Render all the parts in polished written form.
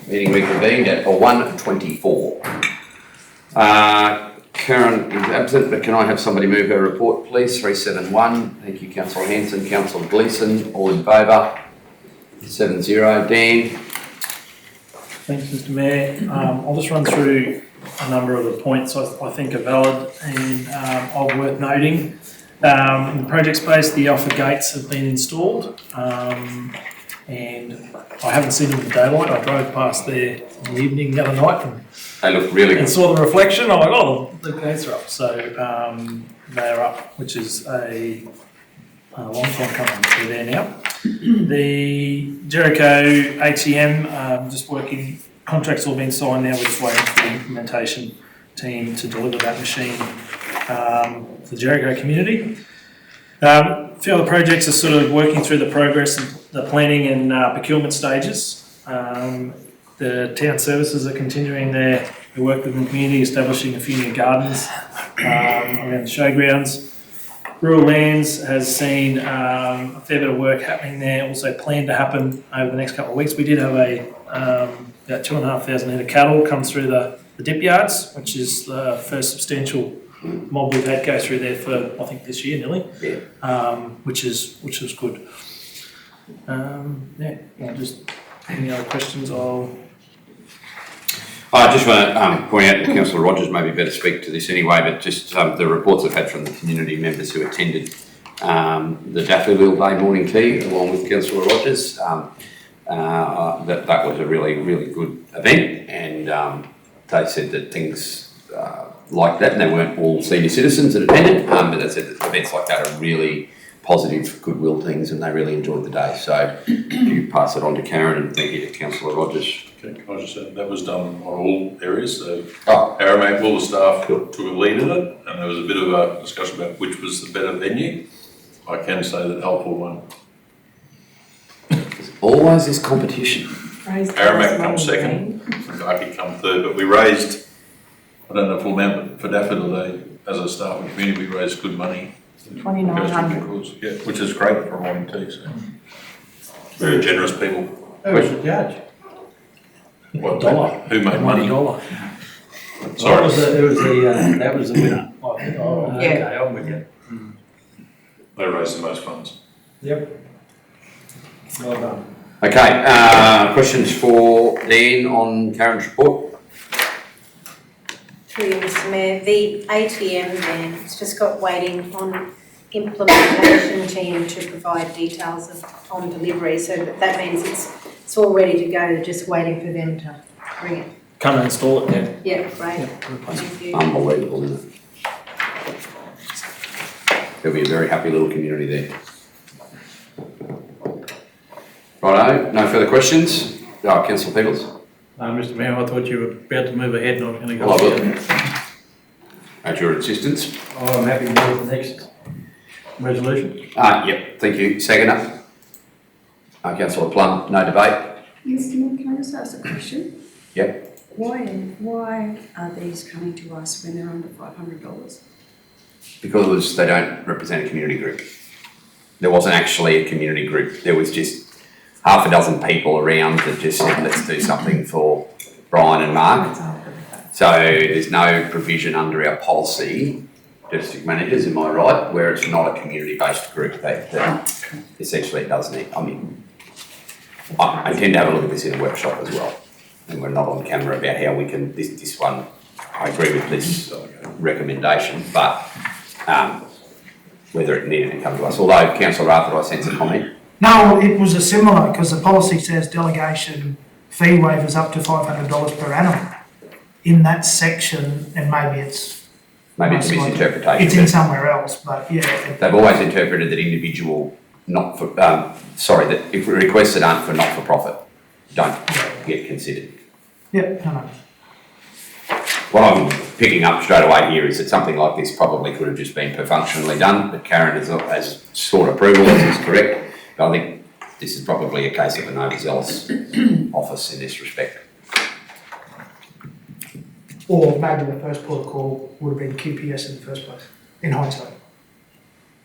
Meeting reconvened at 1:24. Karen is absent, but can I have somebody move her report, please? 371. Thank you, Councillor Hanson. Councillor Gleeson, all in favour? 7-0. Dan? Thanks, Mr. Mayor. I'll just run through a number of the points I think are valid and are worth noting. In the project space, the alpha gates have been installed, and I haven't seen them in daylight. I drove past there in the evening the other night They look really good. and saw the reflection. I'm like, oh, the gates are up. So they are up, which is a long time coming. They're there now. The Jericho ATM, just working, contracts all been signed now. We're just waiting for the implementation team to deliver that machine to the Jericho community. A few other projects are sort of working through the progress and the planning and procurement stages. The town services are continuing their work within the community, establishing a few new gardens around the showgrounds. Rural Lands has seen a fair bit of work happening there, also planned to happen over the next couple of weeks. We did have about 2,500 head of cattle come through the dip yards, which is the first substantial mob we've had go through there for, I think, this year nearly, which is good. Just any other questions? I just want to point out that Councillor Rogers maybe better speak to this anyway, but just the reports I've had from the community members who attended the Daffodil Day morning tea along with Councillor Rogers, that was a really, really good event, and they said that things like that, and they weren't all senior citizens that attended, but they said that events like that are really positive goodwill things and they really enjoyed the day. So you pass it on to Karen, and thank you to Councillor Rogers. Can I just say that was done on all areas. So Aramac, all the staff took a lead in it, and there was a bit of a discussion about which was the better venue. I can say that Alpha won. There's always this competition. Aramac come second, Gaki come third, but we raised, I don't know full amount, but for Daffodil Day, as a staff and community, we raised good money. 2,900. Yeah, which is great for a morning tea. So very generous people. Who was the judge? What, $1. who made money? $1. Sorry. That was the winner. Okay, I'm with you. They raised the most funds. Yep. Well done. Okay, questions for Dan on Karen's report? through you, Mr. Mayor. The ATM then, it's just got waiting on implementation team to provide details on delivery. So that means it's all ready to go. They're just waiting for them to bring it. Come and install it then. Yeah, great. Yeah, Thank you. Unbelievable, isn't it? There'll be a very happy little community there. Righto, no further questions? Councillor Peebles. Mr. Mayor, I thought you were about to move ahead and I was going to go. Well, I will. At your insistence. I'm happy to move the next resolution. Yep, thank you. Seconder. Councillor Plum, no debate. Mr. Mayor, can I just ask a question? Yep. Why are these coming to us when they're under $500? Because they don't represent a community group. There wasn't actually a community group. There was just half a dozen people around that just said, let's do something for Brian and Mark. So there's no provision under our policy, district managers, am I right, where it's not a community-based group that essentially it does need. I mean, I tend to have a look at this in a workshop as well, and we're not on camera about how we can, this one, I agree with this recommendation, but whether it needed to come to us. Although, Councillor Arthur, I sense a comment. No, it was a similar, because the policy says delegation fee waivers up to $500 per annum in that section, and maybe it's misinterpretation. It's in somewhere else, but yeah. They've always interpreted that individual that if requests that aren't for not-for-profit don't get considered. Yep, no. What I'm picking up straight away here is that something like this probably could have just been perfunctorily done, but Karen has sought approval, this is correct. But I think this is probably a case of an overzealous office in this respect. Or maybe the first port of call would have been QPS in the first place, in hindsight.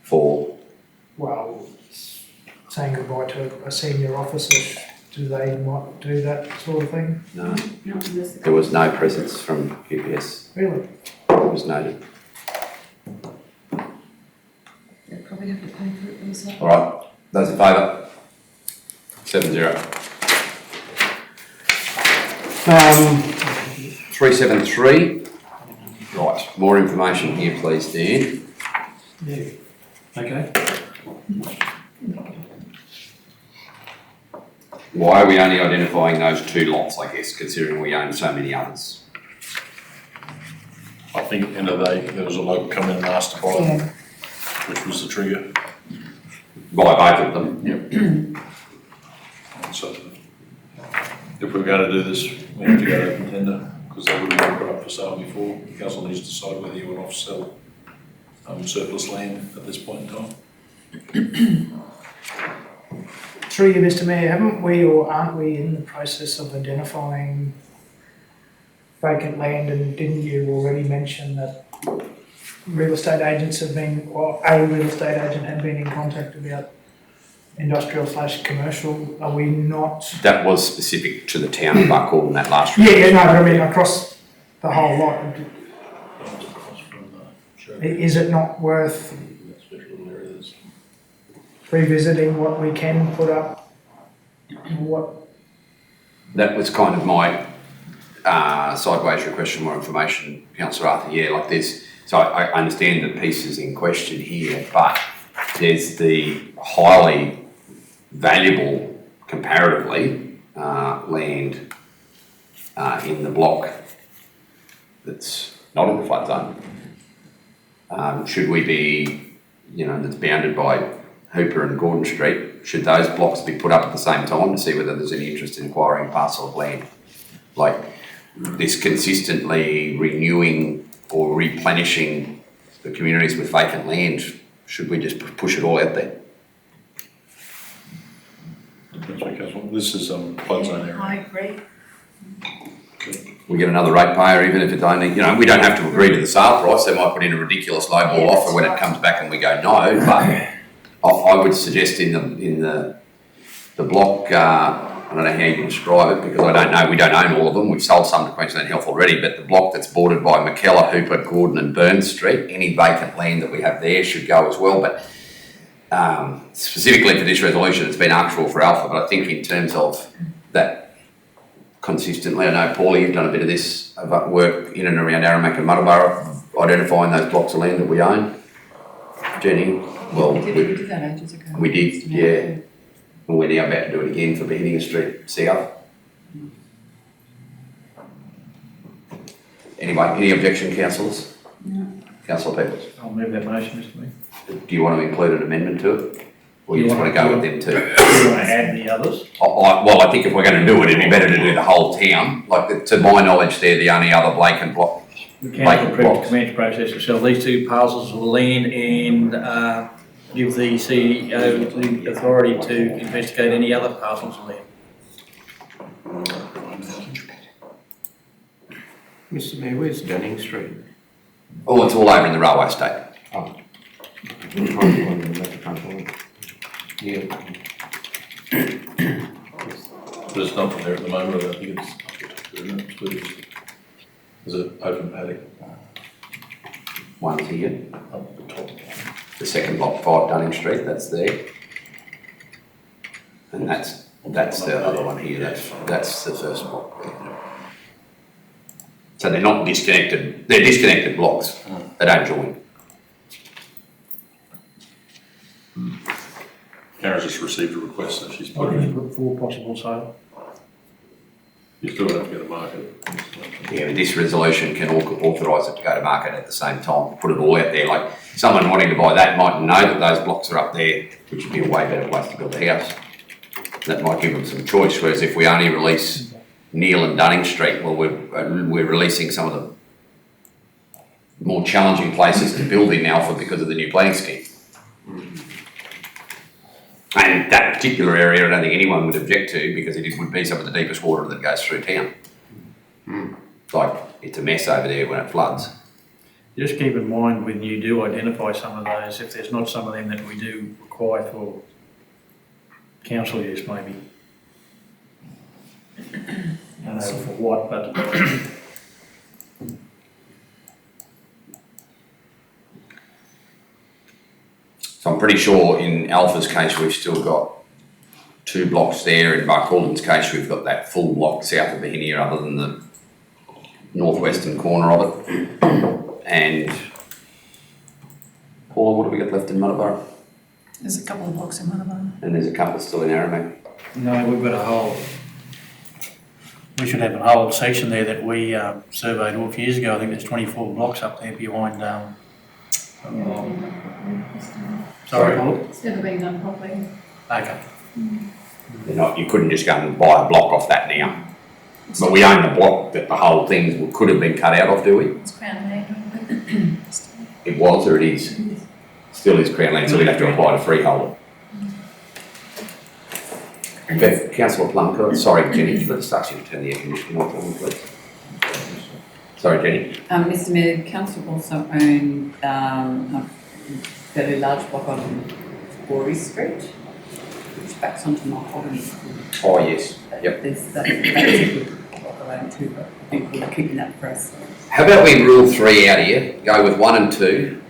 For? Well, saying goodbye to a senior officer do they not do that sort of thing? No, Not unless the. there was no presence from QPS. Really? It was noted. They probably have to pay for it themselves. All right, those in favour? 7-0. 373. Right, more information here, please, Dan. Yeah. Okay. Why are we only identifying those 2 lots, I guess, considering we own so many others? I think at the end of the day, there was a local come in and asked to buy it, Yeah. which was the trigger. By both of them? So if we're going to do this, we have to go to open tender, because they would have been put up for sale before. The council needs to decide whether you want to off-sell surplus land at this point in time. Through you, Mr Mayor, haven't we or aren't we in the process of identifying vacant land, and didn't you already mention that real estate agents have been, or a real estate agent had been in contact about industrial/commercial? Are we not? That was specific to the town of Buckle and that last. Yeah, no, but I mean across the whole lot. Across from the Is it not worth that special area that's revisiting what we can put up? What? That was kind of my sideways request for more information, Councillor Arthur. Yeah, like there's, so I understand the pieces in question here, but there's the highly valuable, comparatively, land in the block that's not in the flood zone. Should we be, that's bounded by Hooper and Gordon Street, should those blocks be put up at the same time to see whether there's any interest in acquiring a parcel of land? Like this consistently renewing or replenishing the communities with vacant land, should we just push it all out there? This is flood zone area. I agree. We get another ratepayer, even if it's only, we don't have to agree to the sale price. They might put in a ridiculous lowball Yeah, offer when that's it comes back and we go no. But I would suggest in the block, I don't know how you can describe it because I don't know. We don't own all of them. We've sold some to Queensland Health already, but the block that's bordered by McKellar, Hooper, Gordon, and Burns Street, any vacant land that we have there should go as well. But specifically for this resolution, it's been asked for Alpha. But I think in terms of that. Consistently, I know, Paulie, you've done a bit of this work in and around Aramac and Muddleborough, identifying those blocks of land that we own. Jenny, well, We did that ages ago. we did, yeah. And we're now about to do it again for Beginning Street South. Anyway, any objection, councillors? No. Councillor Peoples, I'll move that motion, Mr Mayor. do you want to include an amendment to it? Or you just want to go with them too? Do you want to add the others? Well, I think if we're going to do it, it'd be better to do the whole town. Like, to my knowledge, they're the only other vacant block. The council approved to commence process to sell these 2 parcels of land and give the CEO the authority to investigate any other parcels of land. Mr Mayor, where's Dunning Street? Oh, it's all over in the railway estate. Oh. Yeah. There's nothing there at the moment. I think it's there's an open paddock One's here. up at the top. The second block, 5 Dunning Street, that's there. And that's the other one here, that's the first block there. So they're not disconnected, they're disconnected blocks, they don't join. Karen's just received a request, so she's I put it can in. put 4 possible sale. You still have to get a market. Yeah, but this resolution can authorise it to go to market at the same time, put it all out there. Like, someone wanting to buy that might know that those blocks are up there, which would be a way better place to build a house. That might give them some choice, whereas if we only release Neil and Dunning Street, well, we're releasing some of the more challenging places to build in Alpha because of the new planning scheme. And that particular area, I don't think anyone would object to because it would be some of the deepest water that goes through town. Like, it's a mess over there when it floods. Just keep in mind when you do identify some of those, if there's not some of them that we do require for council use maybe. I don't know for what, but So I'm pretty sure in Alpha's case, we've still got 2 blocks there. In Barcaldin's case, we've got that full block south of the Hinier other than the northwestern corner of it. And Paula, what have we got left in Munnabara? There's a couple of blocks in Munnabara. And there's a couple still in Aramac. no, we've got a whole, we should have a whole section there that we surveyed a few years ago. I think there's 24 blocks up there behind, sorry, Paul? It's never been done properly. Okay. They're not, you couldn't just go and buy a block off that now. But we own the block that the whole thing could have been cut out of, do we? It's Crown Land. It was or it is? Still is Crown Land, so we'd have to apply to freeholder. Okay, Councillor Plum, sorry Jenny, for the start you to turn the air conditioning off for me, please. Sorry Jenny. Mr Mayor, council also own a fairly large block on Borey Street, which backs onto Mahogany. Oh yes, yep. That's a good block of land too, but I think we're keeping that for us. How about we rule 3 out here, go with 1 and 2,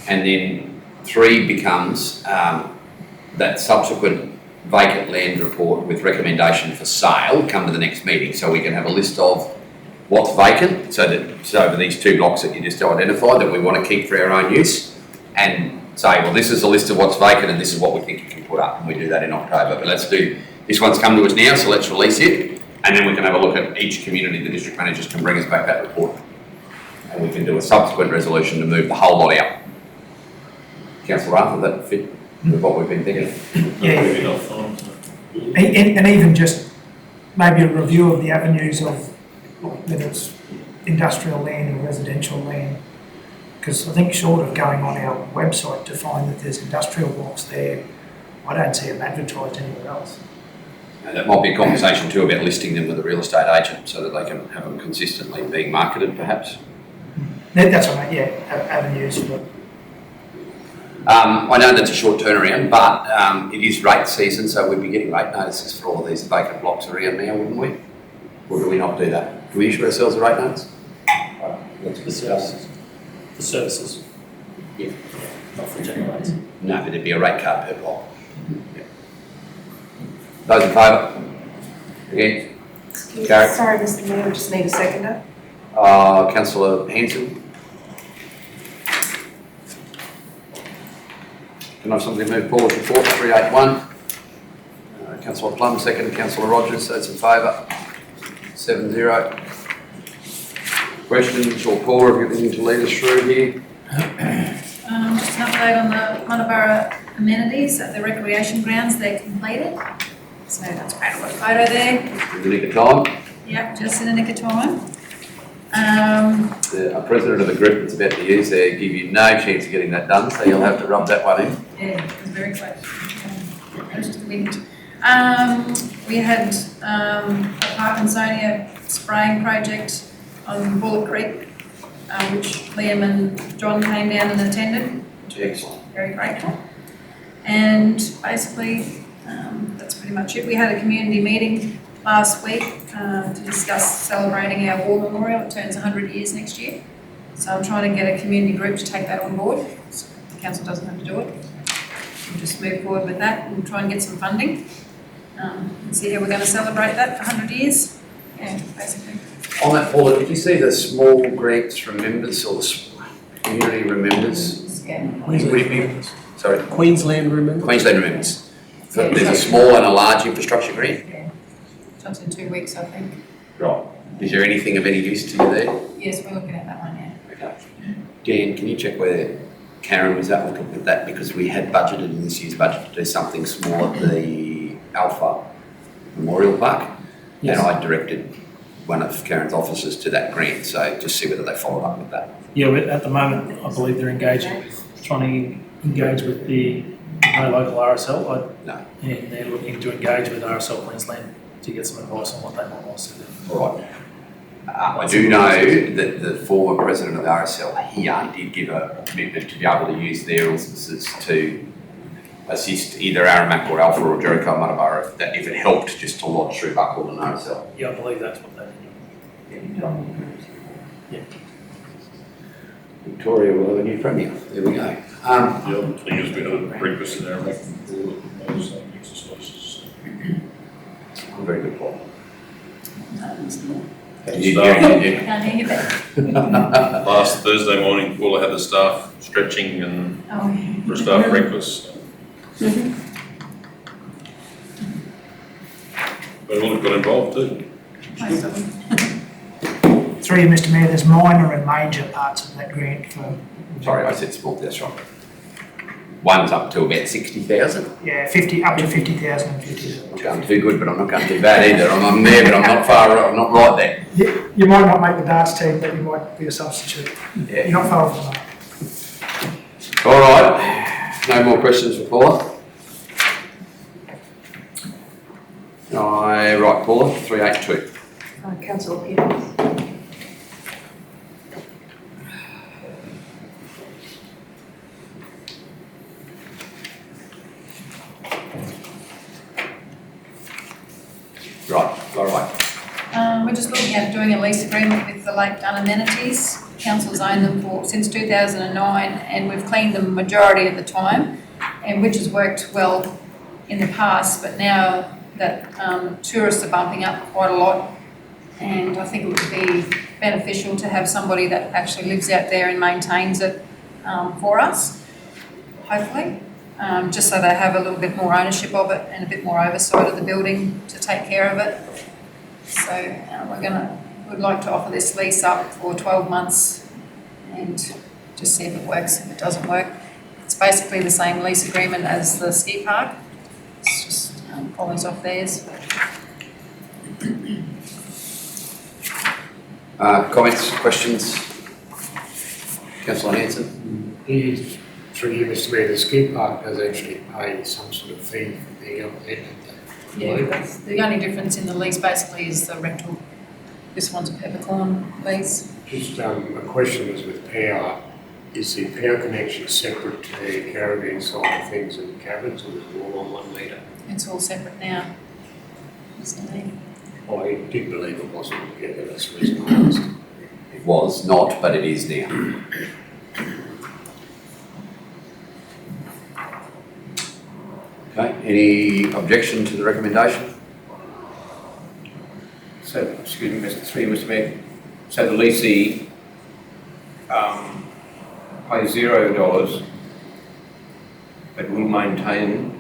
and then 3 becomes that subsequent vacant land report with recommendation for sale come to the next meeting, so we can have a list of what's vacant, so over these 2 blocks that you just identified that we want to keep for our own use, and say, well, this is a list of what's vacant and this is what we think you can put up, and we do that in October. But let's do, this one's come to us now, so let's release it, and then we can have a look at each community. The district managers can bring us back that report, and we can do a subsequent resolution to move the whole lot out. Councillor Arthur, that fit with what we've been thinking? Yeah. Maybe not fine. And even just maybe a review of the avenues of whether it's industrial land or residential land. Because I think short of going on our website to find that there's industrial blocks there, I don't see them advertised anywhere else. And that might be a conversation too about listing them with a real estate agent so that they can have them consistently being marketed perhaps. That's what I mean, yeah, avenues for. I know that's a short turnaround, but it is rate season, so we'd be getting rate notices for all of these vacant blocks around now, wouldn't we? Or do we not do that? Do we issue ourselves a rate notice? Let's discuss the services. Yeah. Not for generators. No, but there'd be a rate card per block. Yeah. Those in favour? Against? Carried. Sorry, Mr Mayor, we just need a seconder. Councillor Hanson? Can I have somebody move Paula's report 381? Councillor Plum, second. Councillor Rogers, those in favour? 7-0. Questions or Paula, have you anything to lead us through here? Just an update on the Munnabara amenities at the recreation grounds, they're completed. So that's great, I've got a photo there. In the nick of time. Yep, just in the nick of time. A president of the group that's about to use there give you no chance of getting that done, so you'll have to rub that one in. Yeah, it was very close. It was just the wind. We had a Parkinsonia spraying project on Bullock Creek, which Liam and John came down and attended. Excellent. Very grateful. And basically, that's pretty much it. We had a community meeting last week to discuss celebrating our war memorial. It turns 100 years next year. So I'm trying to get a community group to take that on board. So the council doesn't have to do it. We'll just move forward with that and try and get some funding. And see how we're going to celebrate that for 100 years. Yeah, basically. On that, Paula, did you see the small grants from members or the community remembers? Would it be, sorry? Queensland, remember? Queensland remembers. So there's a small and a large infrastructure grant? Yeah. That's in 2 weeks, I think. Right. Is there anything of any use to you there? Yes, we're looking at that one, yeah. Okay. Dan, can you check where Karen was at looking at that? Because we had budgeted in this year's budget to do something small at the Alpha Memorial Park. Yes. And I directed one of Karen's officers to that grant, so just see whether they followed up with that. Yeah, at the moment, I believe they're engaging with, trying to engage with the local RSL. No. And they're looking to engage with RSL Queensland to get some advice on what they might want us to do. All right. I do know that the former president of the RSL here did give a commitment to be able to use their auspices to assist either Aramac or Alpha or Jericho Muttaburra if it helped just to lodge through Buckle and RSL. Yeah, I believe that's what they did. Victoria will have a new premier. There we go. The other thing is we had a breakfast in our those exercises. Very good, Paul. I You did, you can't hear you there. Last Thursday morning, Paula had the staff stretching and Oh, yeah. for a staff breakfast. But all got involved too. Most of them. Through you, Mr Mayor, there's minor and major parts of that grant for, Sorry, I said small, that's right. One's up to about 60,000. yeah, 50, up to 50,000 and 50. I'm not going too good, but I'm not going too bad either. I'm there, but I'm not I'm not right there. You might not make the darts team, but you might be a substitute. Yeah. You're not far from that. All right, no more questions for Paula? Right, Paula, 382. Councillor Peters. Right, all right. We're just looking at doing a lease agreement with the Lake Dun amenities. Council's owned them since 2009, and we've cleaned the majority of the time, and which has worked well in the past, but now that tourists are bumping up quite a lot, and I think it would be beneficial to have somebody that actually lives out there and maintains it for us, hopefully. Just so they have a little bit more ownership of it and a bit more oversight of the building to take care of it. So we'd like to offer this lease up for 12 months and just see if it works. If it doesn't work, it's basically the same lease agreement as the ski park. It's just follows off theirs. Comments, questions? Councillor Hanson? Is through you, Mr Mayor, the ski park does actually pay some sort of fee for being up there, don't they? Yeah, that's the only difference in the lease basically is the rental. This one's a peppercorn lease. Just a question is with power, is the power connection separate to the caravan side of things and cabins, or is it all on 1 metre? It's all separate now. Isn't it? I did believe it wasn't together, that's the reason I asked. It was not, but it is now. Okay, any objection to the recommendation? So, excuse me, Mr. Mayor. So the leasee pays $0, but will maintain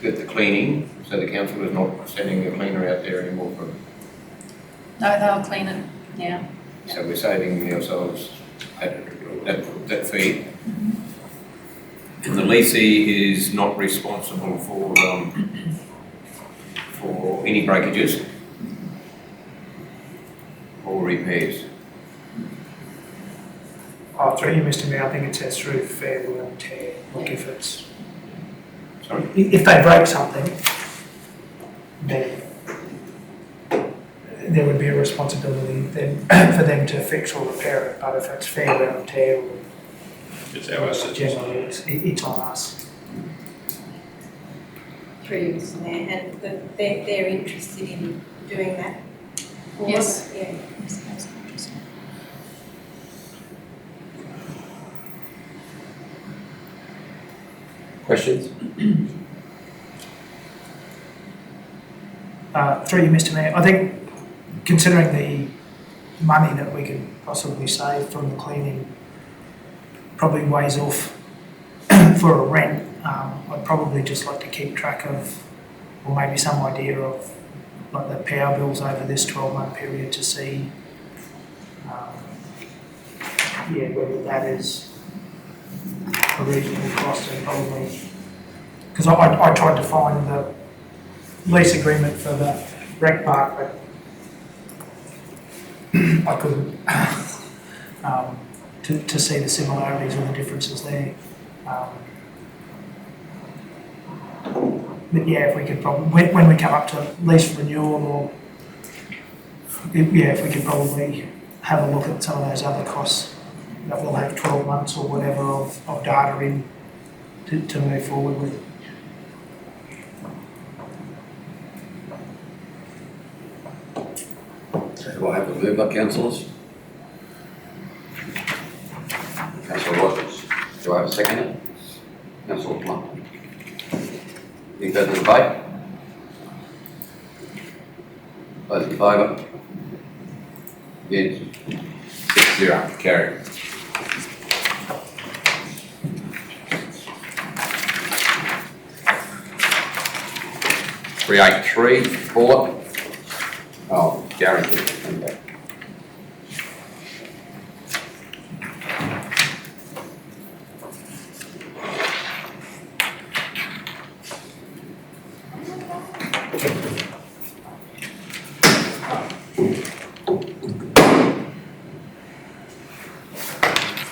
the cleaning, so the council is not sending a cleaner out there anymore for. No, they'll clean it now. So we're saving ourselves that fee. And the leasee is not responsible for any breakages or repairs. Through you, Mr Mayor, I think it says through fair wear and tear, like if it's, Sorry? if they break something, then there would be a responsibility then for them to fix or repair it, but if it's fair wear and tear, It's our assets. generally it's on us. Through you, Mr Mayor, and they're interested in doing that? Or- Yes. Yeah. Questions? Through you, Mr Mayor, I think considering the money that we could possibly save from the cleaning probably weighs off for a rent, I'd probably just like to keep track of, or maybe some idea of, like the power bills over this 12-month period to see, whether that is a reasonable cost and probably, because I tried to find the lease agreement for the rec park, but I couldn't to see the similarities or the differences there. But yeah, if we could probably, when we come up to lease renewal or, if we could probably have a look at some of those other costs that we'll have 12 months or whatever of data in to move forward with. So do I have a move by councillors? Councillor Rogers, do I have a second? Councillor Plum. Any further debate? Those in favour? Against? 6-0, carried. Create three report. Oh, Gary. Okay.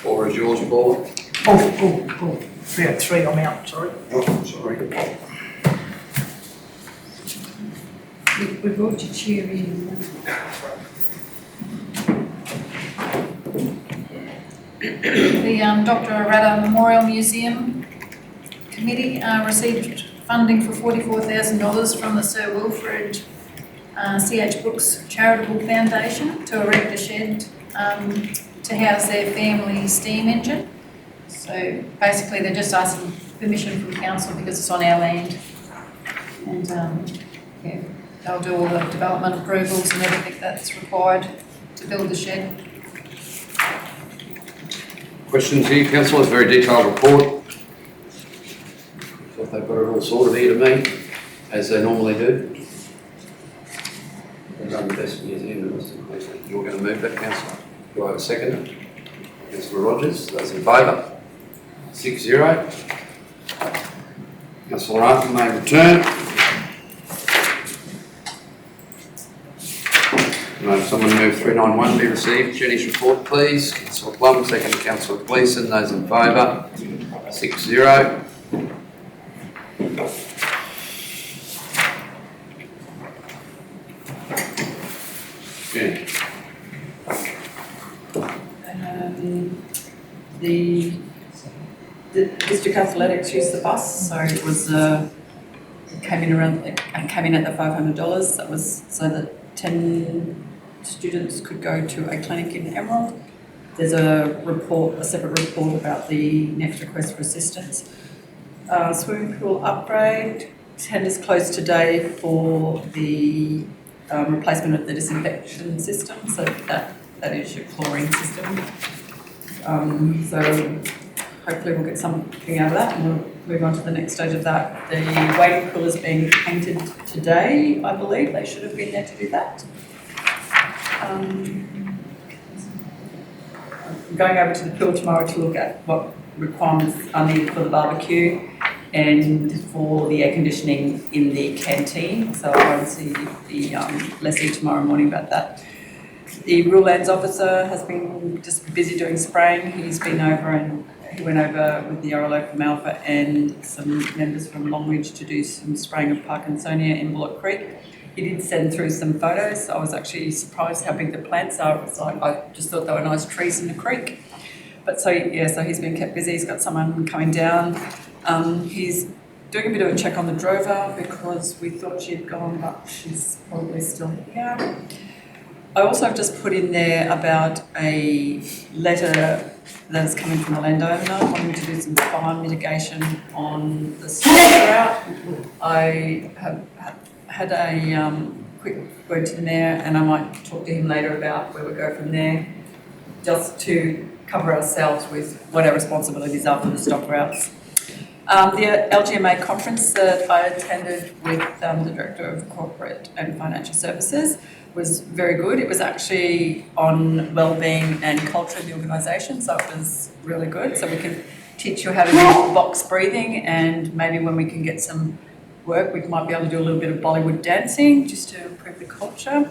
Floor is yours, Paul. Oh, we had three, I'm out, sorry. Oh, sorry. We brought your chair in. The Dr. Arata Memorial Museum Committee received funding for $44,000 from the Sir Wilfrid C.H. Brooks Charitable Foundation to erect a shed to house their family steam engine. So basically they're just asking permission from council because it's on our land. And yeah, they'll do all the development approvals and everything that's required to build the shed. Questions here, councillors? Very detailed report. So they've got it all sorted here to me, as they normally do. They've done the best museum. You're going to move that, councillor? Do I have a second? Councillor Rogers, those in favour? 6-0. Councillor Arthur may return. Someone move 391 be received. Jenny's report, please. Councillor Plum, second Councillor Gleeson. Those in favour? 6-0. Jenny. The district athletics used the bus, so it was came in at the $500. That was so that 10 students could go to a clinic in Emerald. There's a separate report about the next request for assistance. Swimming pool upgrade. Tenders closed today for the replacement of the disinfection system, so that is your chlorine system. So hopefully we'll get something out of that and we'll move on to the next stage of that. The wading pool is being painted today, I believe. They should have been there to do that. I'm going over to the pool tomorrow to look at what requirements are needed for the barbecue and for the air conditioning in the canteen. So I won't see the lessee tomorrow morning about that. The rural lands officer has been just busy doing spraying. He went over with the RLO from Alpha and some members from Longridge to do some spraying of Parkinsonia in Bullock Creek. He did send through some photos. I was actually surprised how big the plants are. It was like, I just thought they were nice trees in the creek. But so he's been kept busy. He's got someone coming down. He's doing a bit of a check on the drover because we thought she'd gone, but she's probably still here. I also have just put in there about a letter that's coming from the landowner wanting to do some fire mitigation on the stock drought. I have had a quick word to the mayor and I might talk to him later about where we go from there, just to cover ourselves with what our responsibilities are for the stock droughts. The LGMA conference that I attended with the Director of Corporate and Financial Services was very good. It was actually on wellbeing and culture in the organisation, so it was really good. So we can teach you how to do box breathing, and maybe when we can get some work, we might be able to do a little bit of Bollywood dancing just to improve the culture.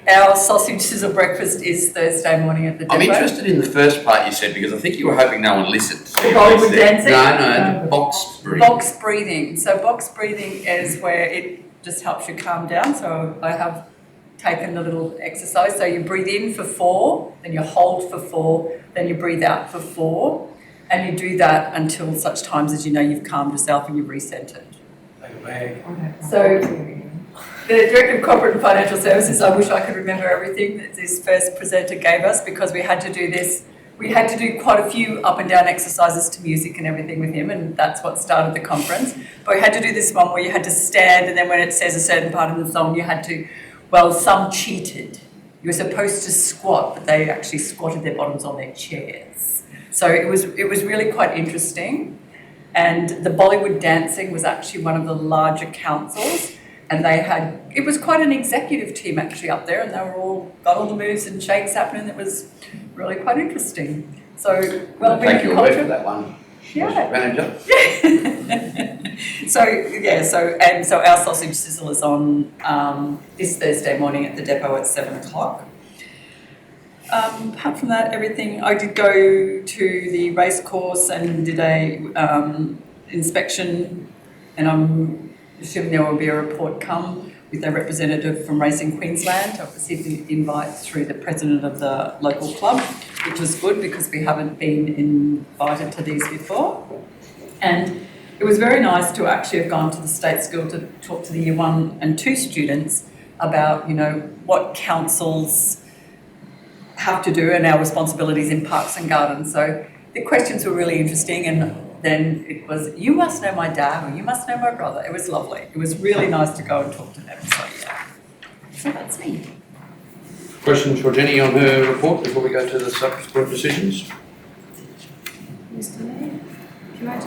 Our sausage sizzle breakfast is Thursday morning at the depot. I'm interested in the first part you said because I think you were hoping no one listened. Bollywood dancing? No, the box breathing. Box breathing. So box breathing is where it just helps you calm down. So I have taken the little exercise. So you breathe in for 4, then you hold for 4, then you breathe out for 4. And you do that until such times as you know you've calmed yourself and you've recentered. Take a bag. So the Director of Corporate and Financial Services, I wish I could remember everything that this first presenter gave us, because we had to do this. We had to do quite a few up and down exercises to music and everything with him, and that's what started the conference. But we had to do this one where you had to stand, and then when it says a certain part of the song, you had to, well, some cheated. You were supposed to squat, but they actually squatted their bottoms on their chairs. So it was really quite interesting. And the Bollywood dancing was actually one of the larger councils, and it was quite an executive team actually up there, and they were got all the moves and shakes happening. It was really quite interesting. So, well, Thank you away for that one. Yeah. Manager. So our sausage sizzle is on this Thursday morning at the depot at 7:00. Apart from that, everything, I did go to the race course and did a inspection, and I'm assuming there will be a report come with a representative from Racing Queensland. I've received the invite through the president of the local club, which was good because we haven't been invited to these before. And it was very nice to actually have gone to the state school to talk to the year 1 and 2 students about, what councils have to do and our responsibilities in parks and gardens. So the questions were really interesting, and then it was, you must know my dad, or you must know my brother. It was lovely. It was really nice to go and talk to them. So yeah. So that's me. Questions for Jenny on her report before we go to the subsequent decisions? Mr Mayor, can I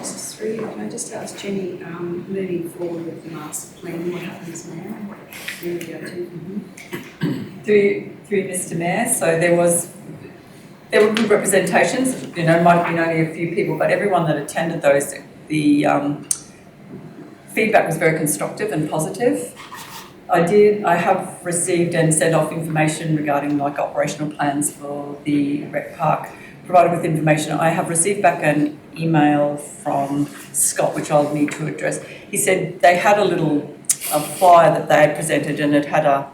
just ask Jenny, moving forward with the master plan, what happens now? Where we go to? Through Mr Mayor, so there were good representations, might have been only a few people, but everyone that attended those, the feedback was very constructive and positive. I have received and sent off information regarding operational plans for the rec park, provided with information. I have received back an email from Scott, which I'll need to address. He said they had a flyer that they had presented, and it had a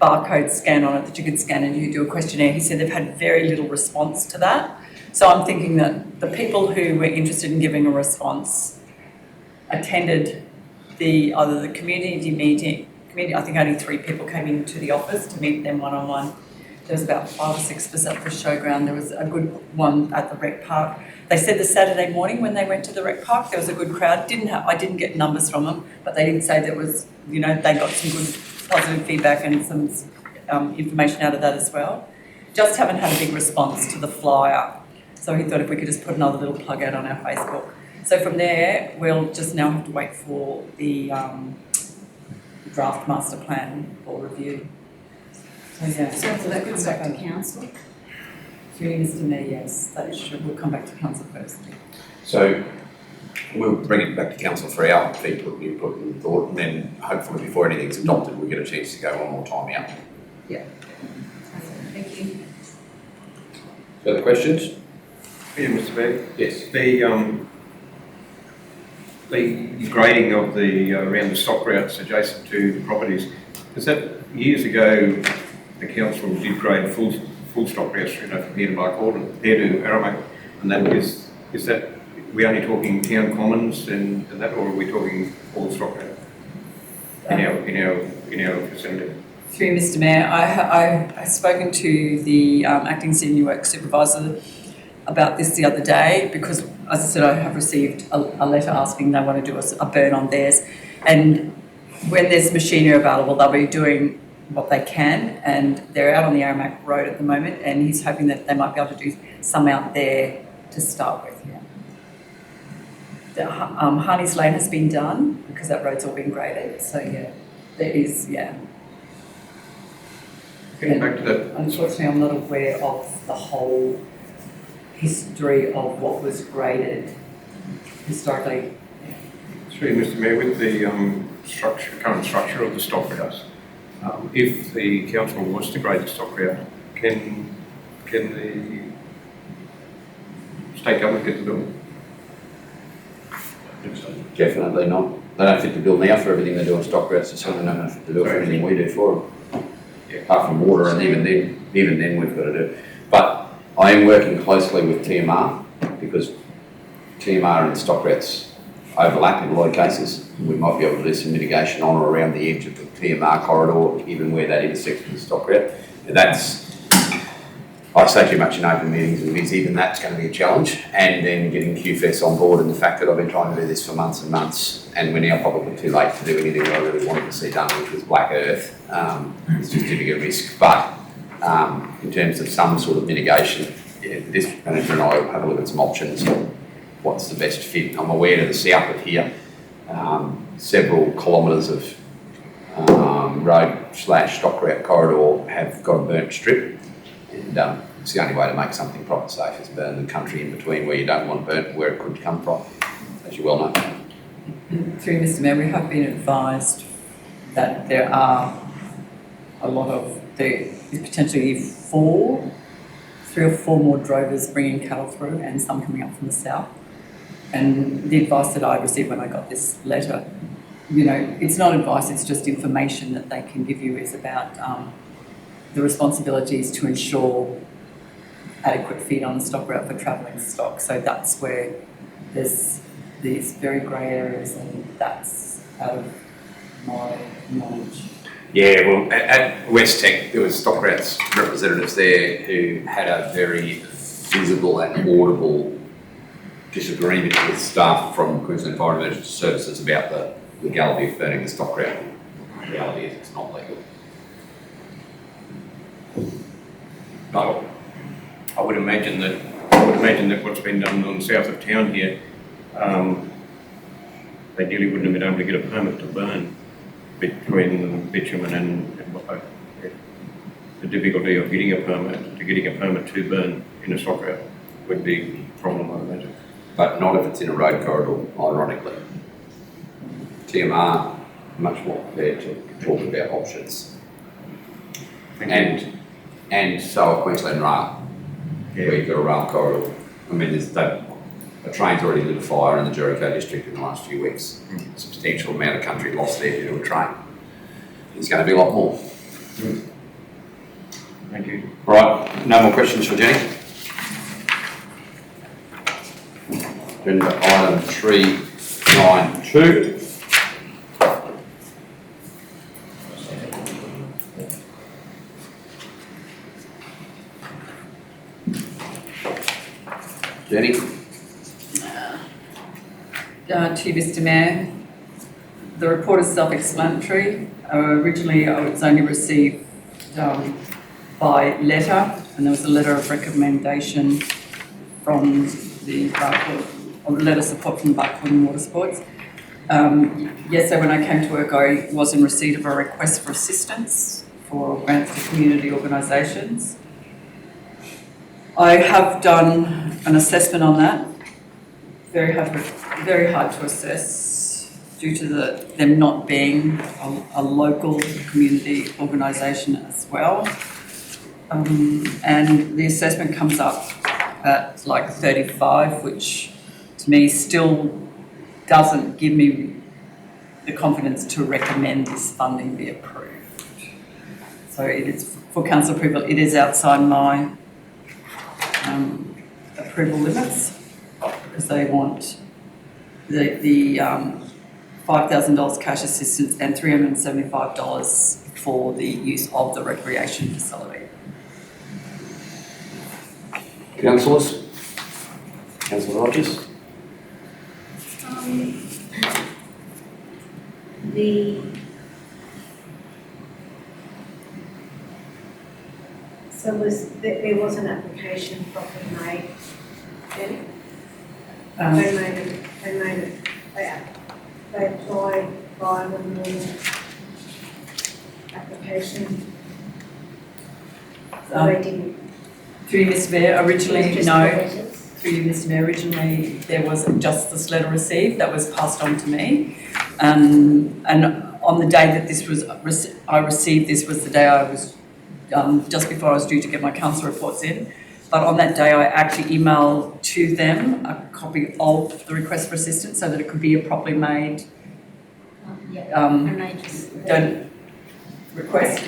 barcode scan on it that you could scan and you could do a questionnaire. He said they've had very little response to that. So I'm thinking that the people who were interested in giving a response attended either the community meeting. I think only 3 people came into the office to meet them one-on-one. There was about 5 or 6 of us at the showground. There was a good one at the rec park. They said the Saturday morning when they went to the rec park, there was a good crowd. I didn't get numbers from them, but they did say there was, they got some good positive feedback and some information out of that as well. Just haven't had a big response to the flyer. So he thought if we could just put another little plug out on our Facebook. So from there, we'll just now have to wait for the draft master plan for review. So yeah. So will that come back to council? Through Mr Mayor, yes, we'll come back to council first. So we'll bring it back to council for our input and thought, and then hopefully before anything's adopted, we'll get a chance to go one more time out. Yeah. Thank you. Further questions? Yeah, Mr Mayor. Yes. The grading of around the stock routes adjacent to the properties, is that years ago the council did grade full stock routes, from here to Barcaldine, here to Aramac, and that is that, we only talking town commons and that, or are we talking all stock routes in our vicinity? Through Mr Mayor, I've spoken to the acting senior work supervisor about this the other day, because, as I said, I have received a letter asking they want to do a burn on theirs, and when there's machinery available, they'll be doing what they can, and they're out on the Aramac Road at the moment, and he's hoping that they might be able to do some out there to start with. Yeah. The Harney's Lane has been done because that road's all been graded, so yeah, there is, yeah. Getting back to that. Unfortunately, I'm not aware of the whole history of what was graded historically. Through Mr Mayor, with the current structure of the stock routes, if the council was to grade the stock route, can the state government get the bill? Definitely not. They don't fit the bill now for everything they do on stock routes. They certainly don't fit the bill for anything we do for them. Yeah. Apart from water, and even then we've got to do. But I am working closely with TMR, because TMR and stock routes overlap in a lot of cases. We might be able to do some mitigation on or around the edge of the TMR corridor, even where that intersects with the stock route. That's, I say too much in open meetings with Viz, even that's going to be a challenge. And then getting QFES on board and the fact that I've been trying to do this for months and months, and we're now probably too late to do anything that I really wanted to see done, which was Black Earth. It's just too big a risk. But in terms of some sort of mitigation, yeah, this manager and I will have a look at some options. What's the best fit? I'm aware to the south of here, several kilometres of road/stock route corridor have got a burnt strip, and it's the only way to make something proper safe is burn the country in between where you don't want burnt and where it could come from, as you well know. Through Mr Mayor, we have been advised that there are a lot of, there is potentially 3 or 4 more drovers bringing cattle through and some coming up from the south. And the advice that I received when I got this letter, you know, it's not advice, it's just information that they can give you, is about the responsibilities to ensure adequate feed on the stock route for travelling stock. So that's where there's these very grey areas, and that's out of my knowledge. Yeah, well, at Westec, there was stock routes representatives there who had a very visible and audible disagreement with staff from Queensland Fire and Emergency Services about the legality of burning the stock route. The reality is it's not legal. No, I would imagine that what's been done on the south of town here, they really wouldn't have been able to get a permit to burn between bitumen and the difficulty of getting a permit to burn in a stock route would be a problem, I imagine. But not if it's in a road corridor, ironically. TMR, much more prepared to talk about options. And so Queensland Rail, where you've got a rail corridor. I mean, a train's already lit a fire in the Jericho district in the last few weeks. A substantial amount of country lost there due to a train. There's going to be a lot more. Thank you. Right, no more questions for Jenny? Agenda item 392. Jenny? To you, Mr Mayor, the report is self-explanatory. Originally, I was only received by letter, and there was a letter of recommendation from the Barcode, or letter of support from the Barcode and Water Sports. Yesterday when I came to work, I was in receipt of a request for assistance for grants to community organisations. I have done an assessment on that. Very hard to assess due to them not being a local community organisation as well. And the assessment comes up at like 35, which to me still doesn't give me the confidence to recommend this funding be approved. So it is for council approval. It is outside my approval limits, because they want the $5,000 cash assistance and $375 for the use of the recreation facility. Councillors? Councillor Rogers? There was an application properly made, Jenny? They applied via the normal application. So they didn't. Through you, Mr Mayor, originally, Just no. the letters? Through you, Mr Mayor, originally there was just this letter received that was passed on to me. And on the day that this was, I received this was the day I was, just before I was due to get my council reports in. But on that day, I actually emailed to them a copy of the request for assistance so that it could be a properly made request.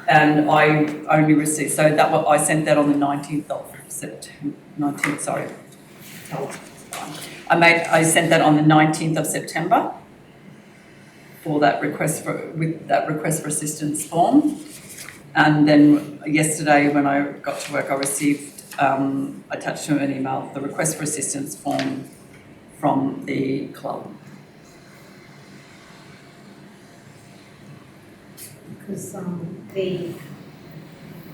And I only received, so that I sent that on the 19th of September, I sent that on the 19th of September for that with that request for assistance form. And then yesterday when I got to work, I received, attached to an email, the request for assistance form from the club. Because the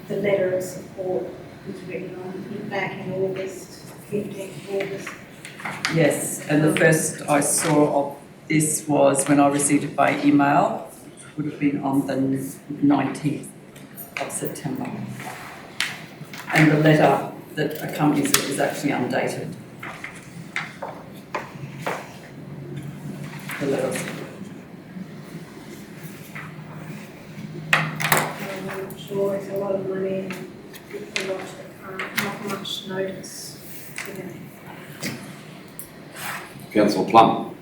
letter of support was written on back in August, 15th August. Yes, and the first I saw of this was when I received it by email, which would have been on the 19th of September. And the letter that accompanies it is actually undated. The letter of support. I'm not sure it's a lot of money and it's a lot of, not much notice given. Councillor Plum.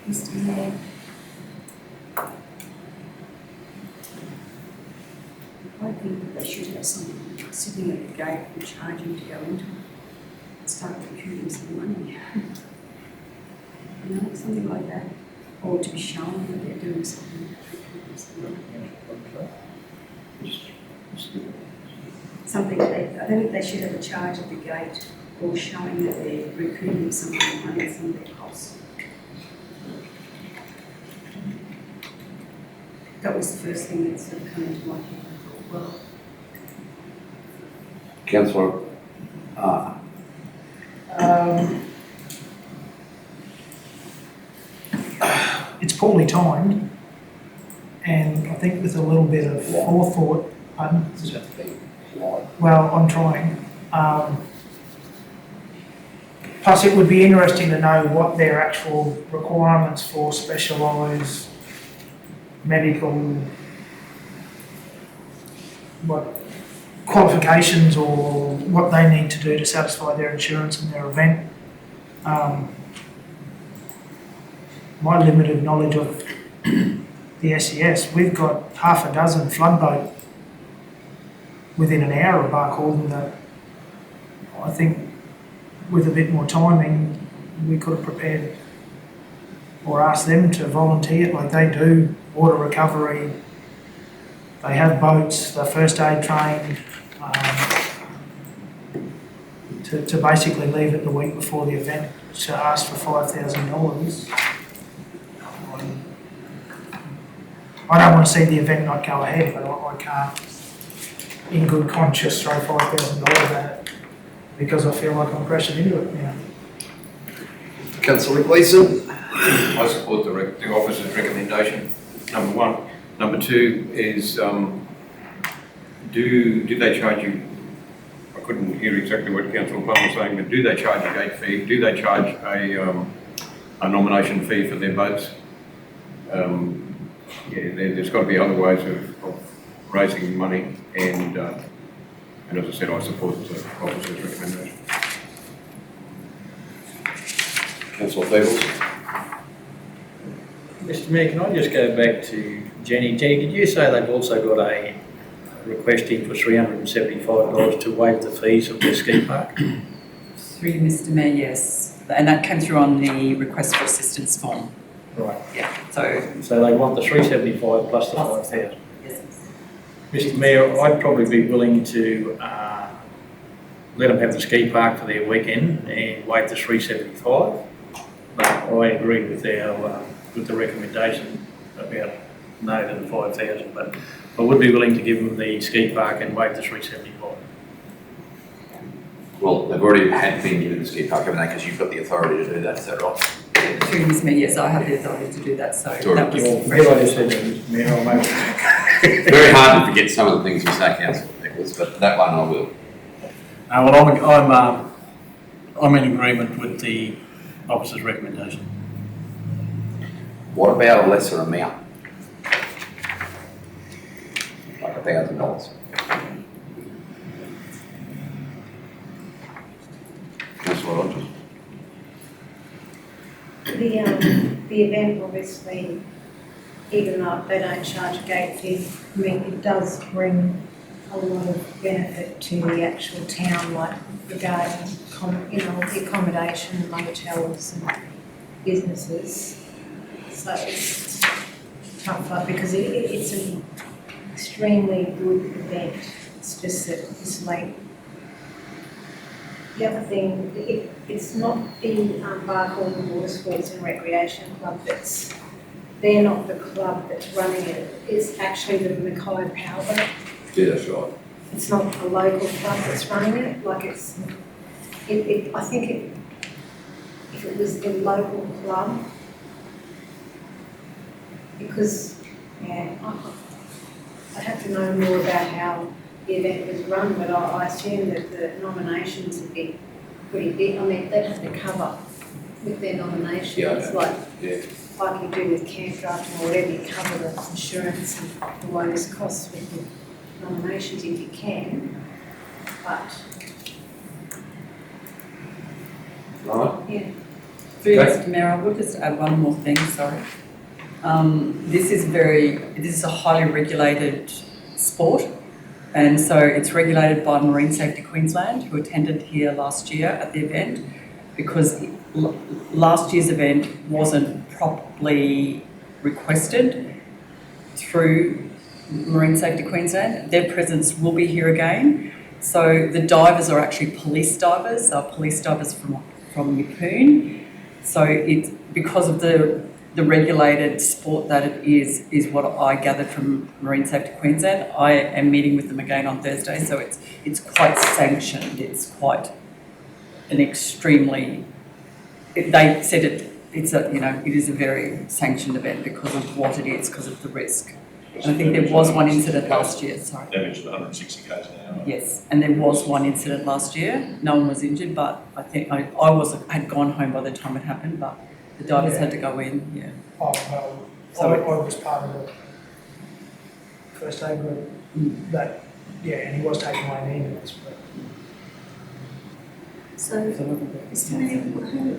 Mr Mayor. I think that they should have someone sitting at the gate and charging to go into it, start recruiting some money. You know, something like that, or to be shown that they're doing something. Something I don't think they should have a charge at the gate or showing that they're recruiting some money at some of their costs. That was the first thing that sort of come into my head. I thought, well, Councillor, It's poorly timed, and I think with a little bit of forethought, well, I'm trying. Plus, it would be interesting to know what their actual requirements for specialised medical, what qualifications or what they need to do to satisfy their insurance and their event. My limited knowledge of the SES, we've got half a dozen floodboat within an hour of Barcaldine that I think with a bit more timing we could have prepared or asked them to volunteer like they do, water recovery, they have boats, they're first aid trained, to basically leave it the week before the event to ask for $5,000. I don't want to see the event not go ahead, but I can't, in good conscience, throw $5,000 at it because I feel like I'm pressured into it now. Councillor Gleeson. I support the officer's recommendation, number one. Number two is, do they charge you, I couldn't hear exactly what Councillor Plum was saying, but do they charge a gate fee? Do they charge a nomination fee for their boats? There's got to be other ways of raising money, and as I said, I support the officer's recommendation. Councillor Peebles. Mr Mayor, can I just go back to Jenny? Jenny, did you say they've also got a requesting for $375 to waive the fees of their ski park? Through Mr Mayor, yes. And that came through on the request for assistance form. Right. Yeah, so they want the $375 plus the $5,000. yes. Mr Mayor, I'd probably be willing to let them have the ski park for their weekend and waive the $375. But I agree with the recommendation about no to the $5,000. But I would be willing to give them the ski park and waive the $375. Well, they've already been given the ski park, haven't they? Because you've got the authority to do that, is that right? Through Ms Mayor, yes, I have the authority to do that, so Sure. that was What I just said, Mr Mayor, I'll make Very hard to forget some of the things you say, Councillor Peebles, but that one I will. well, I'm in agreement with the officer's recommendation. What about a lesser amount? Like $1,000? Councillor Rogers. The event obviously, even though they don't charge a gate fee, I mean, it does bring a lot of benefit to the actual town, like regarding, the accommodation, the motels and businesses. So it's tough, like, because it's an extremely good event. It's just that it's late. The other thing, it's not the Barcaldine Water Sports and Recreation Club they're not the club that's running it. It's actually the Mackay Powerboat. Yeah, that's right. It's not a local club that's running it. Like I think if it was the local club, because I'd have to know more about how the event was run, but I assume that the nominations would be pretty big. I mean, they'd have to cover with their nominations, like you do with camp drafting or whatever, you cover the insurance and the lowest costs with the nominations if you can, but Right. yeah. Through you, Mr. Mayor, I will just add one more thing, sorry. This is a highly regulated sport, and so it's regulated by Marine Safety Queensland, who attended here last year at the event, because last year's event wasn't properly requested through Marine Safety Queensland. Their presence will be here again. So the divers are actually police divers, from Yeppoon. So it's because of the regulated sport that it is what I gathered from Marine Safety Queensland. I am meeting with them again on Thursday, so it's quite sanctioned. It's quite an extremely. They said it is a very sanctioned event because of what it is, because of the risk. And I think there was one incident last year. Sorry. Damage to 160 k's an hour. Yes, and there was one incident last year. No one was injured, but I think I had gone home by the time it happened, but the divers had to go in. Yeah. Oh, well, So I was part of the first aid group that, and he was taken away in ambulance, but. So, Mr. Mayor, who,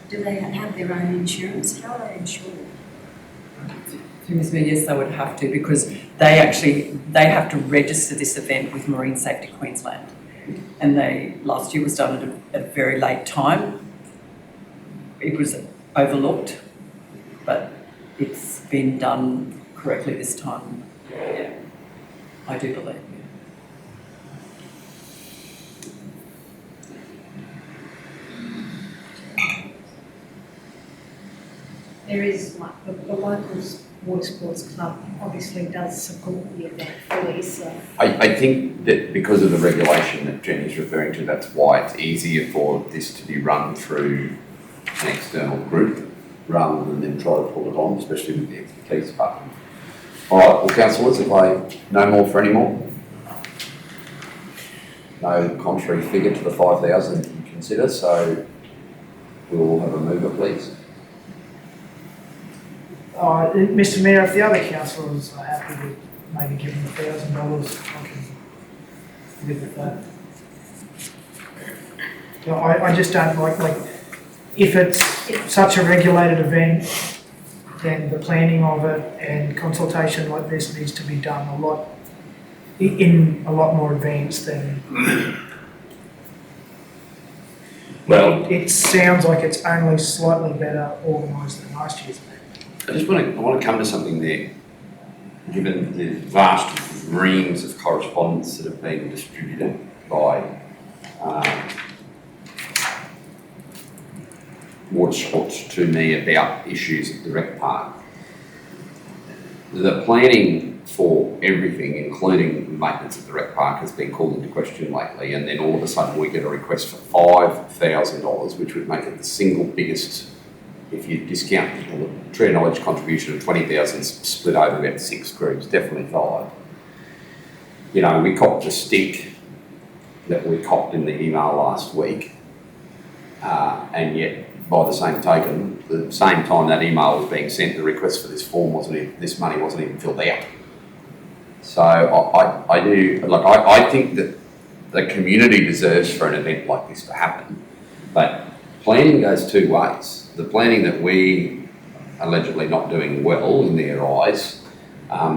do they have their own insurance? How are they insured? Ms. Mayor, yes, they would have to, because they have to register this event with Marine Safety Queensland, and last year was done at a very late time. It was overlooked, but it's been done correctly this time. Yeah, I do believe. There is, like, the local water sports club obviously does support the event fully, so. I think that because of the regulation that Jen is referring to, that's why it's easier for this to be run through an external group rather than them try to pull it on, especially with the expertise part. All right, well, councillors, if I no more for any more? No contrary figure to the 5,000 you consider, so we'll have a mover, please. Mr. Mayor, if the other councillors are happy to maybe give them $1,000, I can live with that. So I just don't like if it's such a regulated event, then the planning of it and consultation like this needs to be done in a lot more advance than. Well, it sounds like it's only slightly better organised than last year's event. I want to come to something there. Given the vast reams of correspondence that have been distributed by water sports to me about issues at the rec park, the planning for everything, including maintenance of the rec park, has been called into question lately, and then all of a sudden we get a request for $5,000, which would make it the single biggest, if you discount the Tree Knowledge contribution of 20,000 split over about 6 groups, definitely 5. You know, we copped the stick that we copped in the email last week, and yet by the same token, the same time that email was being sent, the request for this money wasn't even filled out. So I think that the community deserves for an event like this to happen, but planning goes two ways. The planning that we allegedly not doing well in their eyes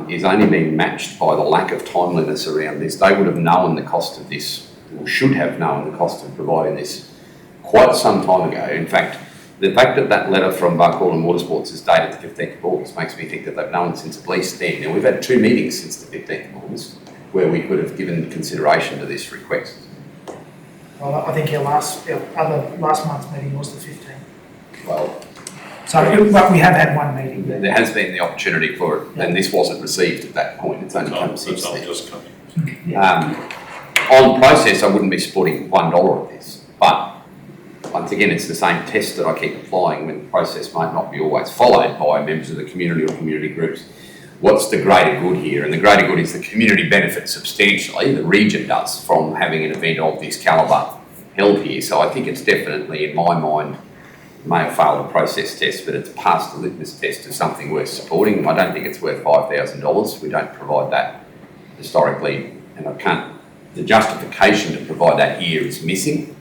is only being matched by the lack of timeliness around this. They would have known the cost of this, or should have known the cost of providing this quite some time ago. In fact, the fact that that letter from Barcaldine Watersports is dated the 15th of August makes me think that they've known since at least then. Now, we've had 2 meetings since the 15th of August where we could have given consideration to this request. Well, I think our last month's meeting was the 15th. Well, But we have had one meeting. there has been the opportunity for it, and this wasn't received at that point. It's only come since It's not then. just coming. On process, I wouldn't be supporting $1 of this, but once again, it's the same test that I keep applying when the process might not be always followed by members of the community or community groups. What's the greater good here? And the greater good is the community benefits substantially, the region does, from having an event of this calibre held here. So I think it's definitely, in my mind, may have failed a process test, but it's passed the litmus test of something worth supporting. I don't think it's worth $5,000. We don't provide that historically, and I can't. The justification to provide that here is missing.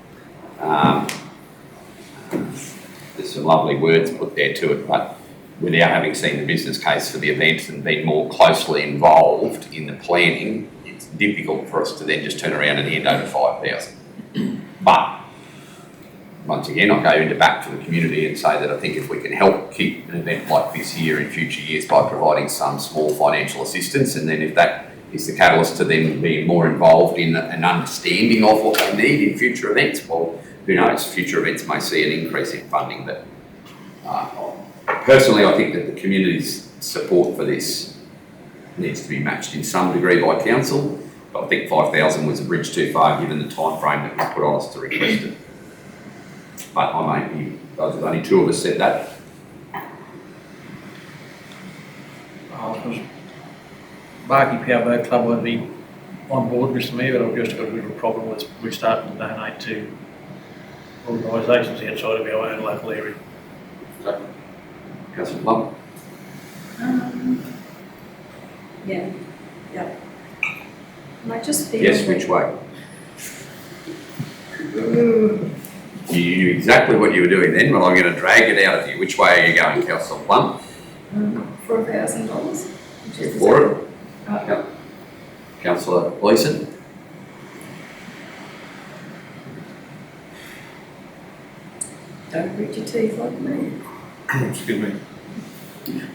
There's some lovely words put there to it, but without having seen the business case for the event and been more closely involved in the planning, it's difficult for us to then just turn around and hand over $5,000. But once again, I'll go back to the community and say that I think if we can help keep an event like this here in future years by providing some small financial assistance, and then if that is the catalyst to them being more involved in an understanding of what they need in future events, well, who knows, future events may see an increase in funding. But personally, I think that the community's support for this needs to be matched in some degree by council, but I think 5,000 was a bridge too far given the time frame that was put on us to request it. But I may be, there's only 2 of us said that. Barkey Power Boat Club would be on board, Mr Mayor, but I've just got a bit of a problem with we're starting to donate to organisations outside of our own local area. Councillor Plum? Yeah. Might just be. Yes, which way? You knew exactly what you were doing then, but I'm going to drag it out of you. Which way are you going, Councillor Plum? For $1,000. For it? Yep. Councillor Gleeson? Don't grit your teeth like me. Excuse me.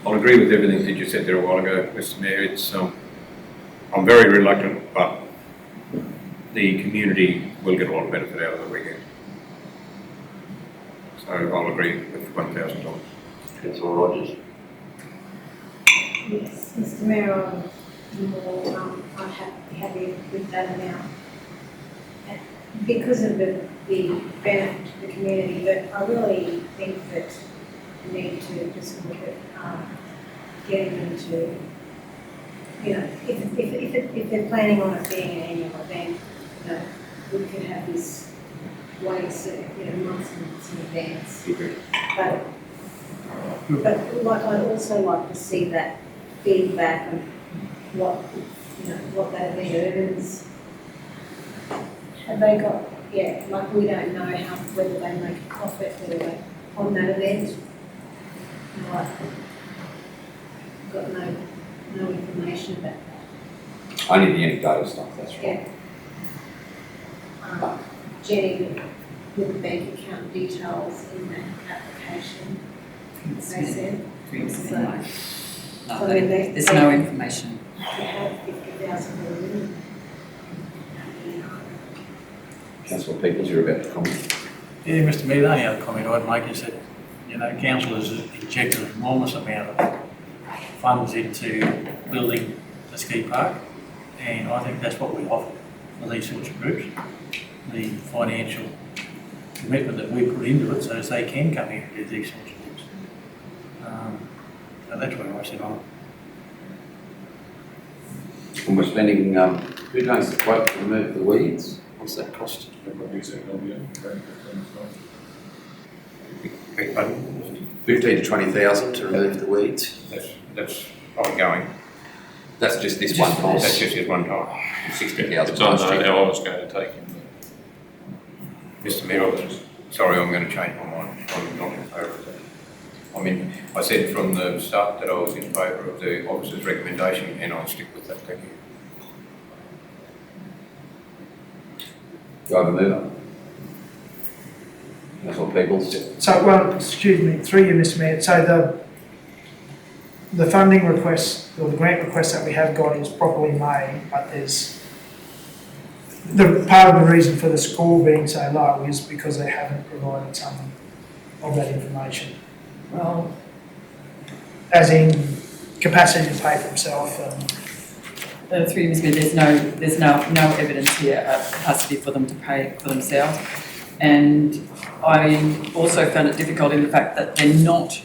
I'll agree with everything that you said there a while ago, Mr Mayor. It's, I'm very reluctant, but the community will get a lot of benefit out of the weekend. So I'll agree with $1,000. Councillor Rogers? Yes, Mr Mayor, I'm more happy with that amount. Because of the benefit to the community, but I really think that we need to just look at getting them to, you know, if they're planning on it being an annual event, you know, we could have this ways, you know, months and months in advance. But like, I'd also like to see that feedback on what, you know, what that event earns. Have they got, yeah, like we don't know whether they make a profit, whether they, on that event. Like, got no information about that. Only the anecdotal stuff, that's right. Yeah. Jenny, with the bank account details in that application, as they said. No, there's no information. To have 50,000 Councillor Peoples, you're about to comment. Yeah, Mr Mayor, the only other comment I'd make is that, you know, council has injected an enormous amount of funds into building the ski park, and I think that's what we offer for these sorts of groups, the financial commitment that we put into it so as they can come here and do these sorts of things. So that's where I sit on it. And we're spending, who knows the quote to remove the weeds? What's that cost? 15 to 20,000 to remove the weeds. That's ongoing. That's just this one time. That's just this one time. 60,000. It's unknown how long it's going to take him. Mr Mayor, sorry, I'm going to change my mind. I'm not in favour of that. I mean, I said from the start that I was in favour of the officer's recommendation, and I'll stick with that. Thank you. Do I have a mover? Councillor Peoples? So, well, excuse me, through you, Mr Mayor, so the funding request, or the grant request that we have got is properly made, but there's, part of the reason for the score being so low is because they haven't provided some of that information. Well, As in capacity to pay for himself and through you, Ms. Mayor, there's no evidence here of capacity for them to pay for themselves. And I also found it difficult in the fact that they're not,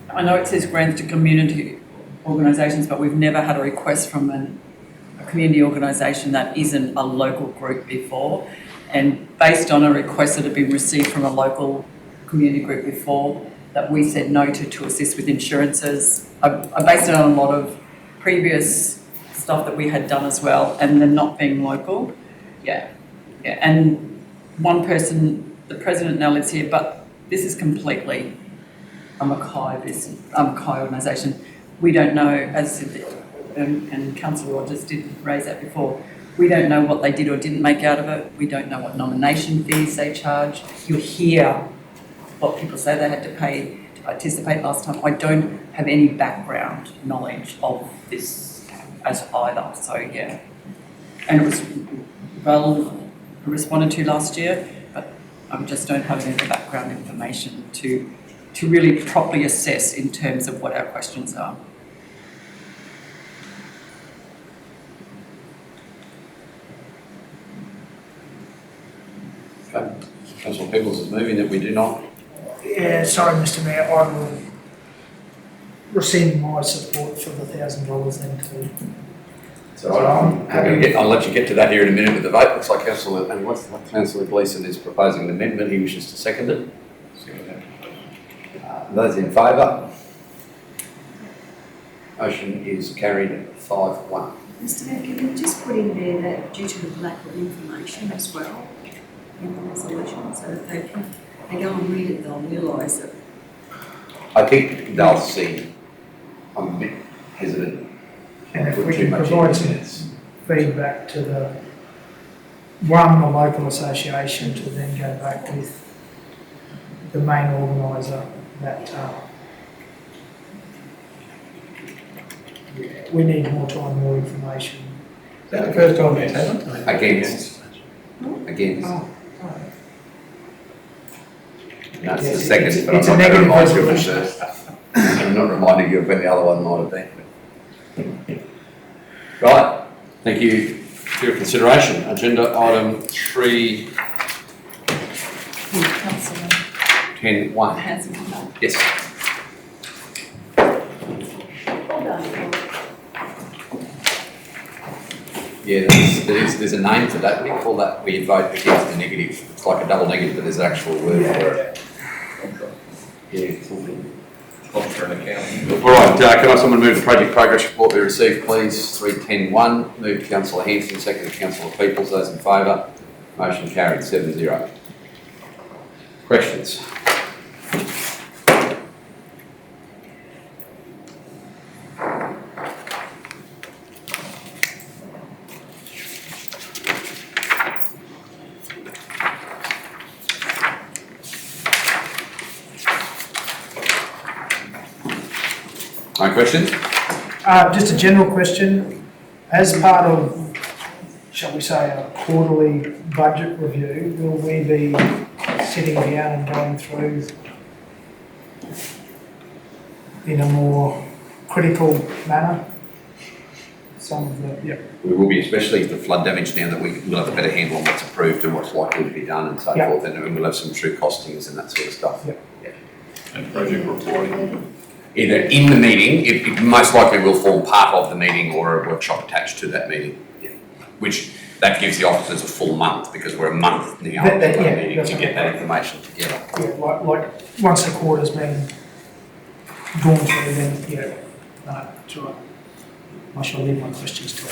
I know it says grants to community organisations, but we've never had a request from a community organisation that isn't a local group before. And based on a request that had been received from a local community group before, that we said no to assist with insurances. I based it on a lot of previous stuff that we had done as well, and they're not being local. Yeah. And one person, the president now lives here, but this is completely a Mackay organisation. We don't know, as and Councillor Rogers did raise that before, we don't know what they did or didn't make out of it. We don't know what nomination fees they charge. You hear what people say they had to pay to participate last time. I don't have any background knowledge of this as either, so yeah. And it was well responded to last year, but I just don't have any of the background information to really properly assess in terms of what our questions are. Okay. Councillor Peoples is moving that we do not. yeah, sorry, Mr Mayor, I will rescind my support for the $1,000 then too. So I'll let you get to that here in a minute with the vote. Looks like Councillor Gleeson is proposing an amendment. He wishes to second it. Those in favour? Motion is carried 5-1. Mr Mayor, can you just put in there that due to the lack of information as well in the resolution, so that they go and read it, they'll realise that. I think they'll see. I'm a bit hesitant. And if Put we too can much provide into some this. feedback to the local association to then go back with the main organiser that we need more time, more information. Is that the first time it's happened? Against. Against. Oh, alright. That's the Yes, second, it's- but it's I'm a not going to negative remind you of the resolution. first. I'm not reminding you of when the other one might have been. Right, thank you for your consideration. Agenda item 3.10.1. Councillor Hanson, come on. Yes. Yeah, there's a name for that. We call that, we vote against the negative. It's like a double negative, but there's an actual word for it. Yeah, it's all good. Offer an account. All right, can I have someone move the project progress report be received, please? 3.10.1. Moved Councillor Hanson, seconded Councillor Peoples. Those in favour? Motion carried 7-0. Questions? No questions? Just a general question. As part of, shall we say, a quarterly budget review, will we be sitting down and going through in a more critical manner some of the, yep. We will be, especially the flood damage now that we will have a better handle on what's approved and what's likely to be done and so Yep. forth, and we'll have some true costings and that sort of stuff. Yep. And project reporting. Either in the meeting, it most likely will form part of the meeting or a workshop attached to that meeting. Which, that gives the officers a full month, because we're a month now That- into the yeah, meeting that's to get that information together. Yeah, like once the quarter's been gone through, then, yeah, no, that's all right. I shall leave my questions to you.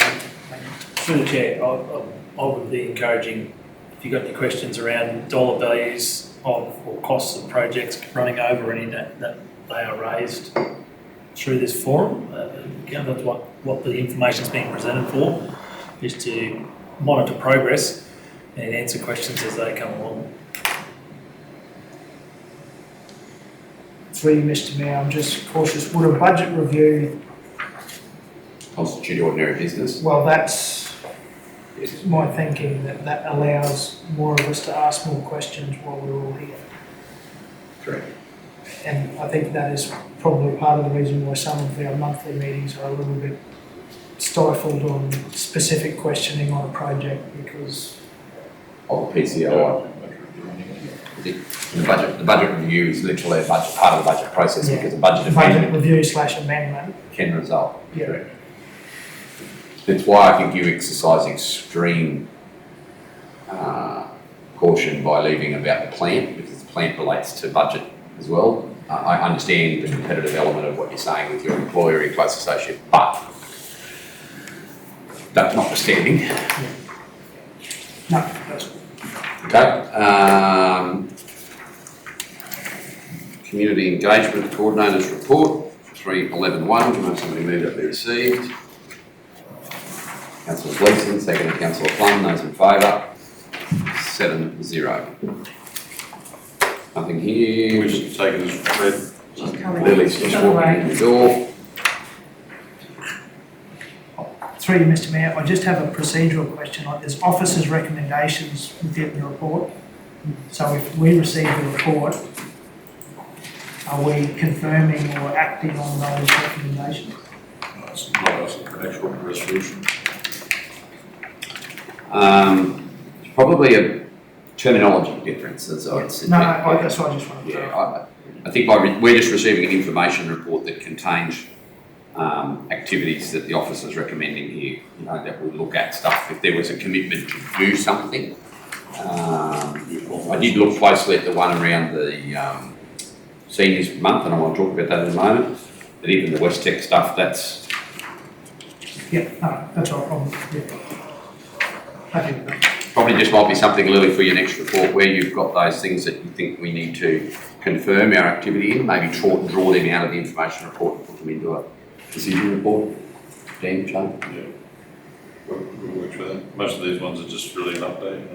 Through the chair, I would be encouraging if you've got any questions around dollar values of or costs of projects running over any that they are raised through this forum. Again, that's what the information is being presented for, is to monitor progress and answer questions as they come along. Through you, Mr. Mayor, I'm just cautious, would a budget review, Constitute ordinary business. well, that's my thinking, that allows more of us to ask more questions while we're all here. Correct. And I think that is probably part of the reason why some of our monthly meetings are a little bit stifled on specific questioning on a project, because Of the PCLI. The budget review is literally part of the budget process, Yeah. because the budget the budget amendment review / amendment. can result. Yeah. That's why I think you exercise extreme caution by leaving about the plant, because the plant relates to budget as well. I understand the competitive element of what you're saying with your employer, your close associate, but that notwithstanding. No, that's, Okay. Community Engagement Coordinators Report, 311.1, can I have somebody move that be received? Councillor Gleeson, second Councillor Plum, those in favour, 7-0. Nothing here. We just take it as read. Lily's just walking in the door. through you, Mr. Mayor, I just have a procedural question. Like, there's officers' recommendations within the report. So if we receive the report, are we confirming or acting on those recommendations? It's not an actual resolution. Probably a terminology difference, as I'd suggest. No, that's what I just wanted to know. Yeah, I think we're just receiving an information report that contains activities that the officer's recommending here, you know, that we'll look at stuff. If there was a commitment to do something, I did look closely at the one around the seniors month, and I want to talk about that in a moment. But even the West Tech stuff, that's Yeah, no, that's all right. Yeah. Happy with that. probably just might be something, Lily, for your next report, where you've got those things that you think we need to confirm our activity in, maybe draw them out of the information report and put them into a decision report. Dan, Shane? Yeah. We'll work with that. Most of these ones are just really an update.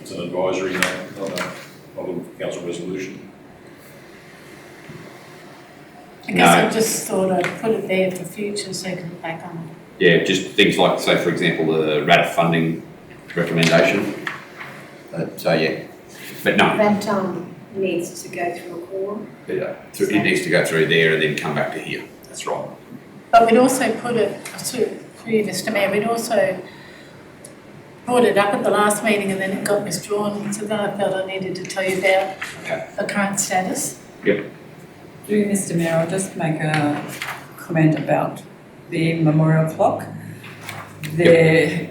It's an advisory, not a council resolution. I guess I just thought I'd put it there for future so you can look back on it. Yeah, just things like, say, for example, the RADF funding recommendation. So, yeah, but no, That needs to go through a quorum. it needs to go through there and then come back to here. That's right. But we'd also put it, through you, Mr. Mayor, we'd also brought it up at the last meeting and then it got withdrawn, so then I felt I needed to tell you about Okay. the current status. Yep. Through you, Mr. Mayor, I'll just make a comment about the memorial clock. There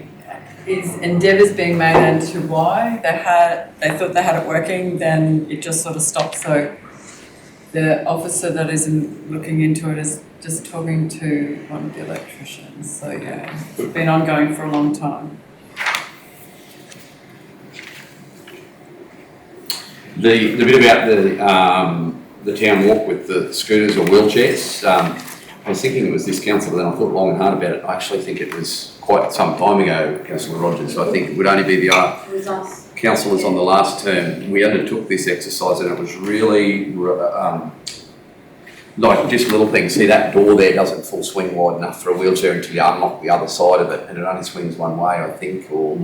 is endeavours being made into why they thought they had it working, then it just sort of stopped. So the officer that is looking into it is just talking to one of the electricians. So yeah, it's been ongoing for a long time. The bit about the town walk with the scooters or wheelchairs, I was thinking it was this council, but then I thought long and hard about it. I actually think it was quite some time ago, Councillor Rogers. So I think it would only be the It was us. councillors on the last term. We undertook this exercise and it was really like just little things. See, that door there doesn't full swing wide enough for a wheelchair until you unlock the other side of it, and it only swings one way, I think, or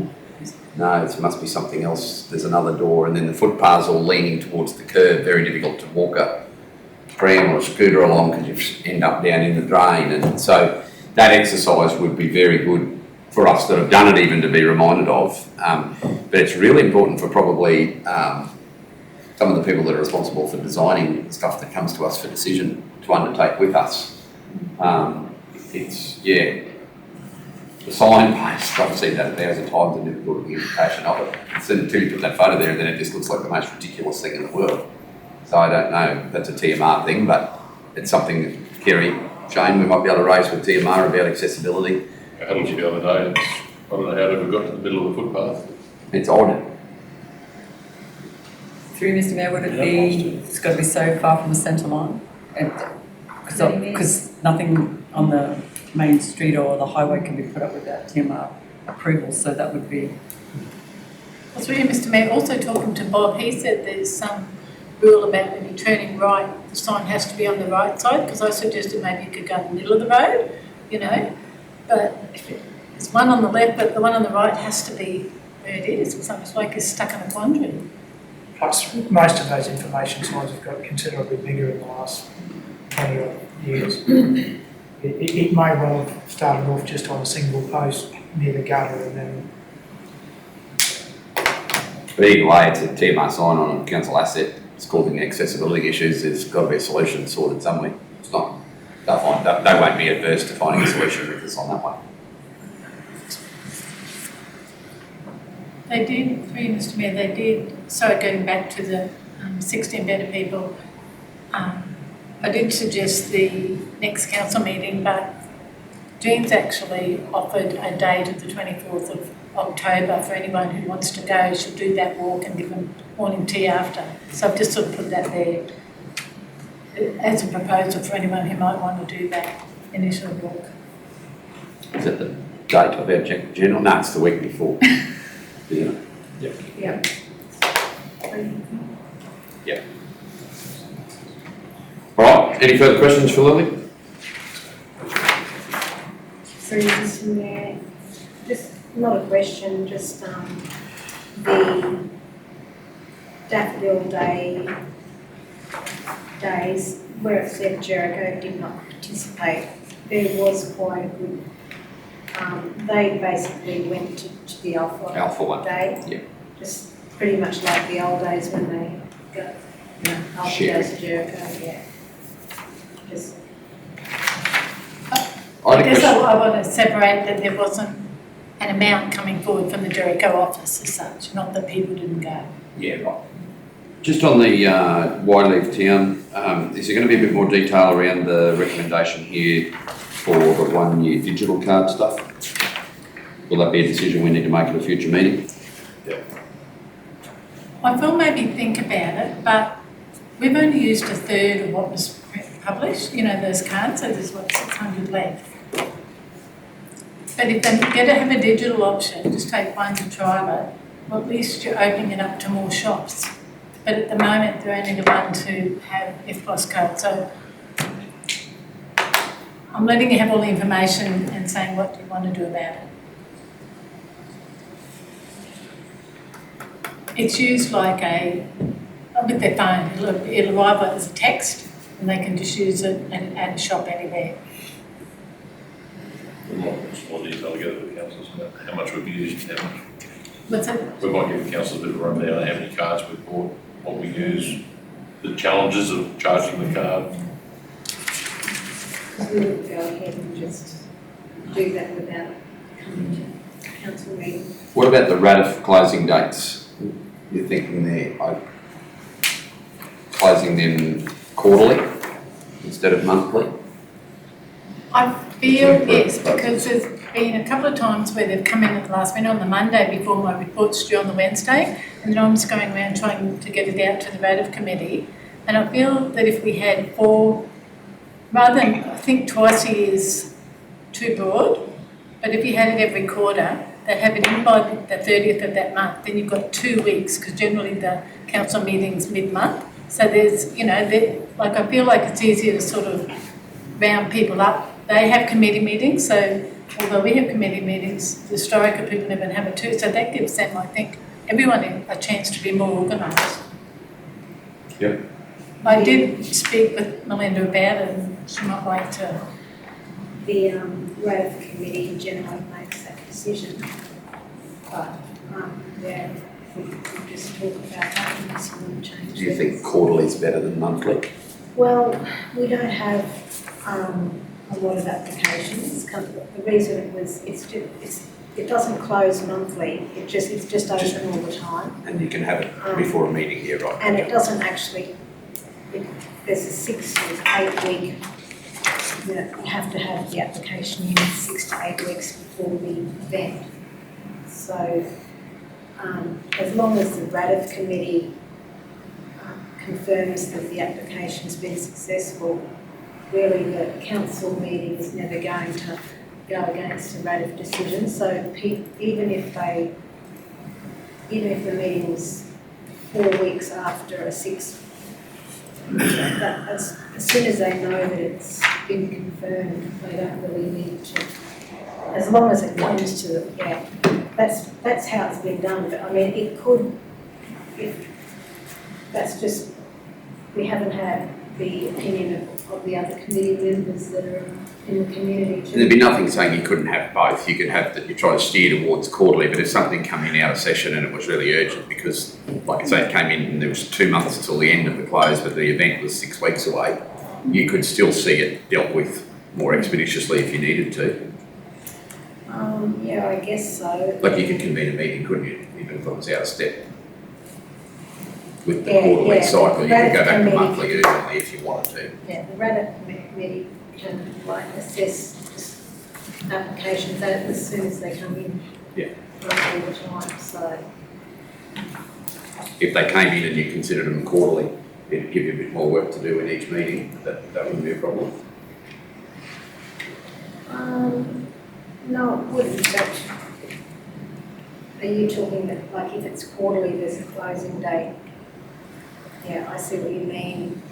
no, it must be something else. There's another door, and then the footpaths all leaning towards the curb, very difficult to walk a tram or a scooter along because you just end up down in the drain. And so that exercise would be very good for us that have done it even to be reminded of. But it's really important for probably some of the people that are responsible for designing stuff that comes to us for decision to undertake with us. It's, yeah, the signpost, I've seen that 1,000 times and never got the implication of it. Until you put that photo there, and then it just looks like the most ridiculous thing in the world. So I don't know if that's a TMR thing, but it's something that Kerry, Shane, we might be able to raise with TMR about accessibility. I had a look the other day, I don't know how it ever got to the middle of the footpath. It's odd. Through Mr Mayor, would it be, it's got to be so far from the centre line? Because nothing on the main street or the highway can be put up without TMR approval, so that would be. I was really, Mr Mayor, also talking to Bob, he said there's some rule about when you're turning right, the sign has to be on the right side, because I suggested maybe you could go in the middle of the road, you know, but if there's one on the left, but the one on the right has to be where it is, it's almost like it's stuck in a quandary. Plus, most of those information signs have got considerably bigger in the last 20 odd years. It may well have started off just on a single post near the gutter and then. But either way, it's a TMR sign on a council asset. It's causing accessibility issues. There's got to be a solution sorted somewhere. It's not. They won't be adverse to finding a solution with this on that one. They did, through you, Mr Mayor, they did, sorry, going back to the 16 better people, I did suggest the next council meeting, but Jean's actually offered a date of the 24th of October for anyone who wants to go, should do that walk and give them morning tea after. So I've just sort of put that there as a proposal for anyone who might want to do that initial walk. Is that the date of our general? No, it's the week before. Yeah. Yeah. Yeah. All right. Any further questions for Lily? So Mr Mayor, just not a question, just the Daffodil days where it said Jericho did not participate, there was quite a good, they basically went to the Alpha one. Day. Yeah. Just pretty much like the old days when they go, Alpha goes to Jericho, yeah. Just I guess I want to separate that there wasn't an amount coming forward from the Jericho office as such, not that people didn't go. Yeah, right. Just on the Wildlife Town, is there going to be a bit more detail around the recommendation here for the 1 year digital card stuff? Will that be a decision we need to make at a future meeting? Yeah. I will maybe think about it, but we've only used a third of what was published, you know, those cards, so there's what, 600 left. But if they're going to have a digital option, just take one to trial it, well, at least you're opening it up to more shops. But at the moment, they're only the ones who have FPOS cards. So I'm letting you have all the information and saying what you want to do about it. It's used like with their phone. It'll arrive as a text and they can just use it at a shop anywhere. We might put some more detail together with the councils about how much we've used, how much. What's it? We might give the councils a bit of a rundown on how many cards we've bought, what we use, the challenges of charging the card. we would go ahead and just do that without coming to council meeting. What about the closing dates? You're thinking there, closing them quarterly instead of monthly? I feel yes, because there's been a couple of times where they've come in at the last minute on the Monday before my report's due on the Wednesday, and then I'm just going around trying to get it out to the Rative Committee. And I feel that if we had four, rather than, I think twice a year is too broad, but if you had it every quarter, they'd have it in by the 30th of that month, then you've got 2 weeks, because generally the council meeting's mid-month. So there's, you know, like I feel like it's easier to sort of round people up. They have committee meetings, so although we have committee meetings, the historical people never have it too, so that gives them, I think, everyone a chance to be more organised. Yep. I did speak with Melinda about it, and she might like to. The Rative Committee generally makes that decision, but yeah, we could just talk about that and see what change. Do you think quarterly is better than monthly? Well, we don't have a lot of applications. The reason it was, it doesn't close monthly. It's just open all the time. And you can have it before a meeting here, right? And it doesn't actually. There's a 6 to 8 week. You have to have the application in 6 to 8 weeks before the event. So as long as the RADF committee confirms that the application's been successful, really the council meeting is never going to go against a RADF decision. So even if the meeting was 4 weeks after a 6, as soon as they know that it's been confirmed, they don't really need to, as long as it comes to it, yeah. That's how it's been done, but I mean, it could, that's just, we haven't had the opinion of the other committee members that are in the community. There'd be nothing saying you couldn't have both. You could have that you try to steer towards quarterly, but if something coming out of session and it was really urgent because, like I say, it came in and there was 2 months till the end of the close, but the event was 6 weeks away, you could still see it dealt with more expeditiously if you needed to. Yeah, I guess so. Like you could convene a meeting, couldn't you, even if it was out of step? With the Yeah, quarterly yeah. cycle, you could go back to Committee. monthly urgently if you wanted to. Yeah, the RADF committee can assess applications as soon as they come in. Yeah. Not all the time, so. If they came in and you considered them quarterly, it'd give you a bit more work to do in each meeting, that wouldn't be a problem. No, it wouldn't, but are you talking that, like, if it's quarterly, there's a closing date? Yeah, I see what you mean.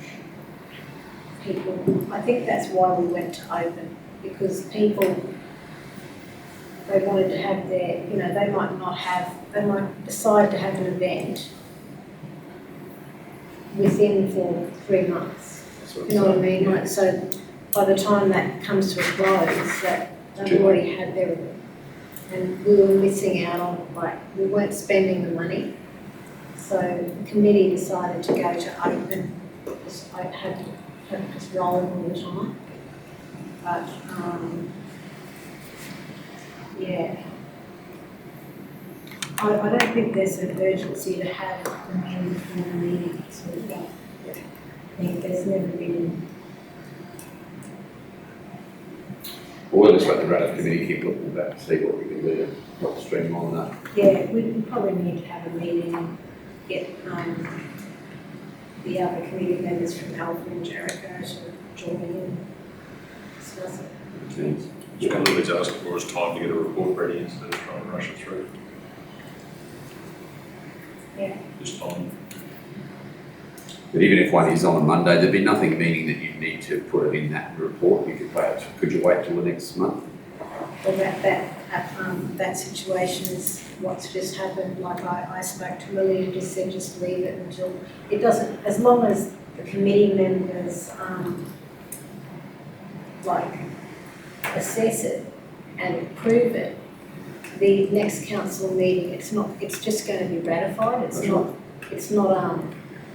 People, I think that's why we went to open, because people, they wanted to have their, they might decide to have an event within for 3 months. You know what I mean? Like, so by the time that comes to a close, that they've already had their event. And we were missing out on, we weren't spending the money. So the committee decided to go to open, because I had just rolling all the time. But, yeah. I don't think there's an urgency to have the meeting before the meeting, so I think there's never been. We'll just let the RADF committee keep looking at that and see what we can do to help streamline that. Yeah, we probably need to have a meeting and get the other committee members from Alpha and Jericho to join in, discuss it. Just one of the things I asked for was time to get a report ready instead of trying to rush it through. Yeah. Just time. But even if one is on a Monday, there'd be nothing meaning that you need to put it in that report. You could could you wait till the next month? Well, that situation is what's just happened. Like I spoke to Lily and just said just leave it until it doesn't, as long as the committee members assess it and approve it, the next council meeting, it's just going to be ratified. It's not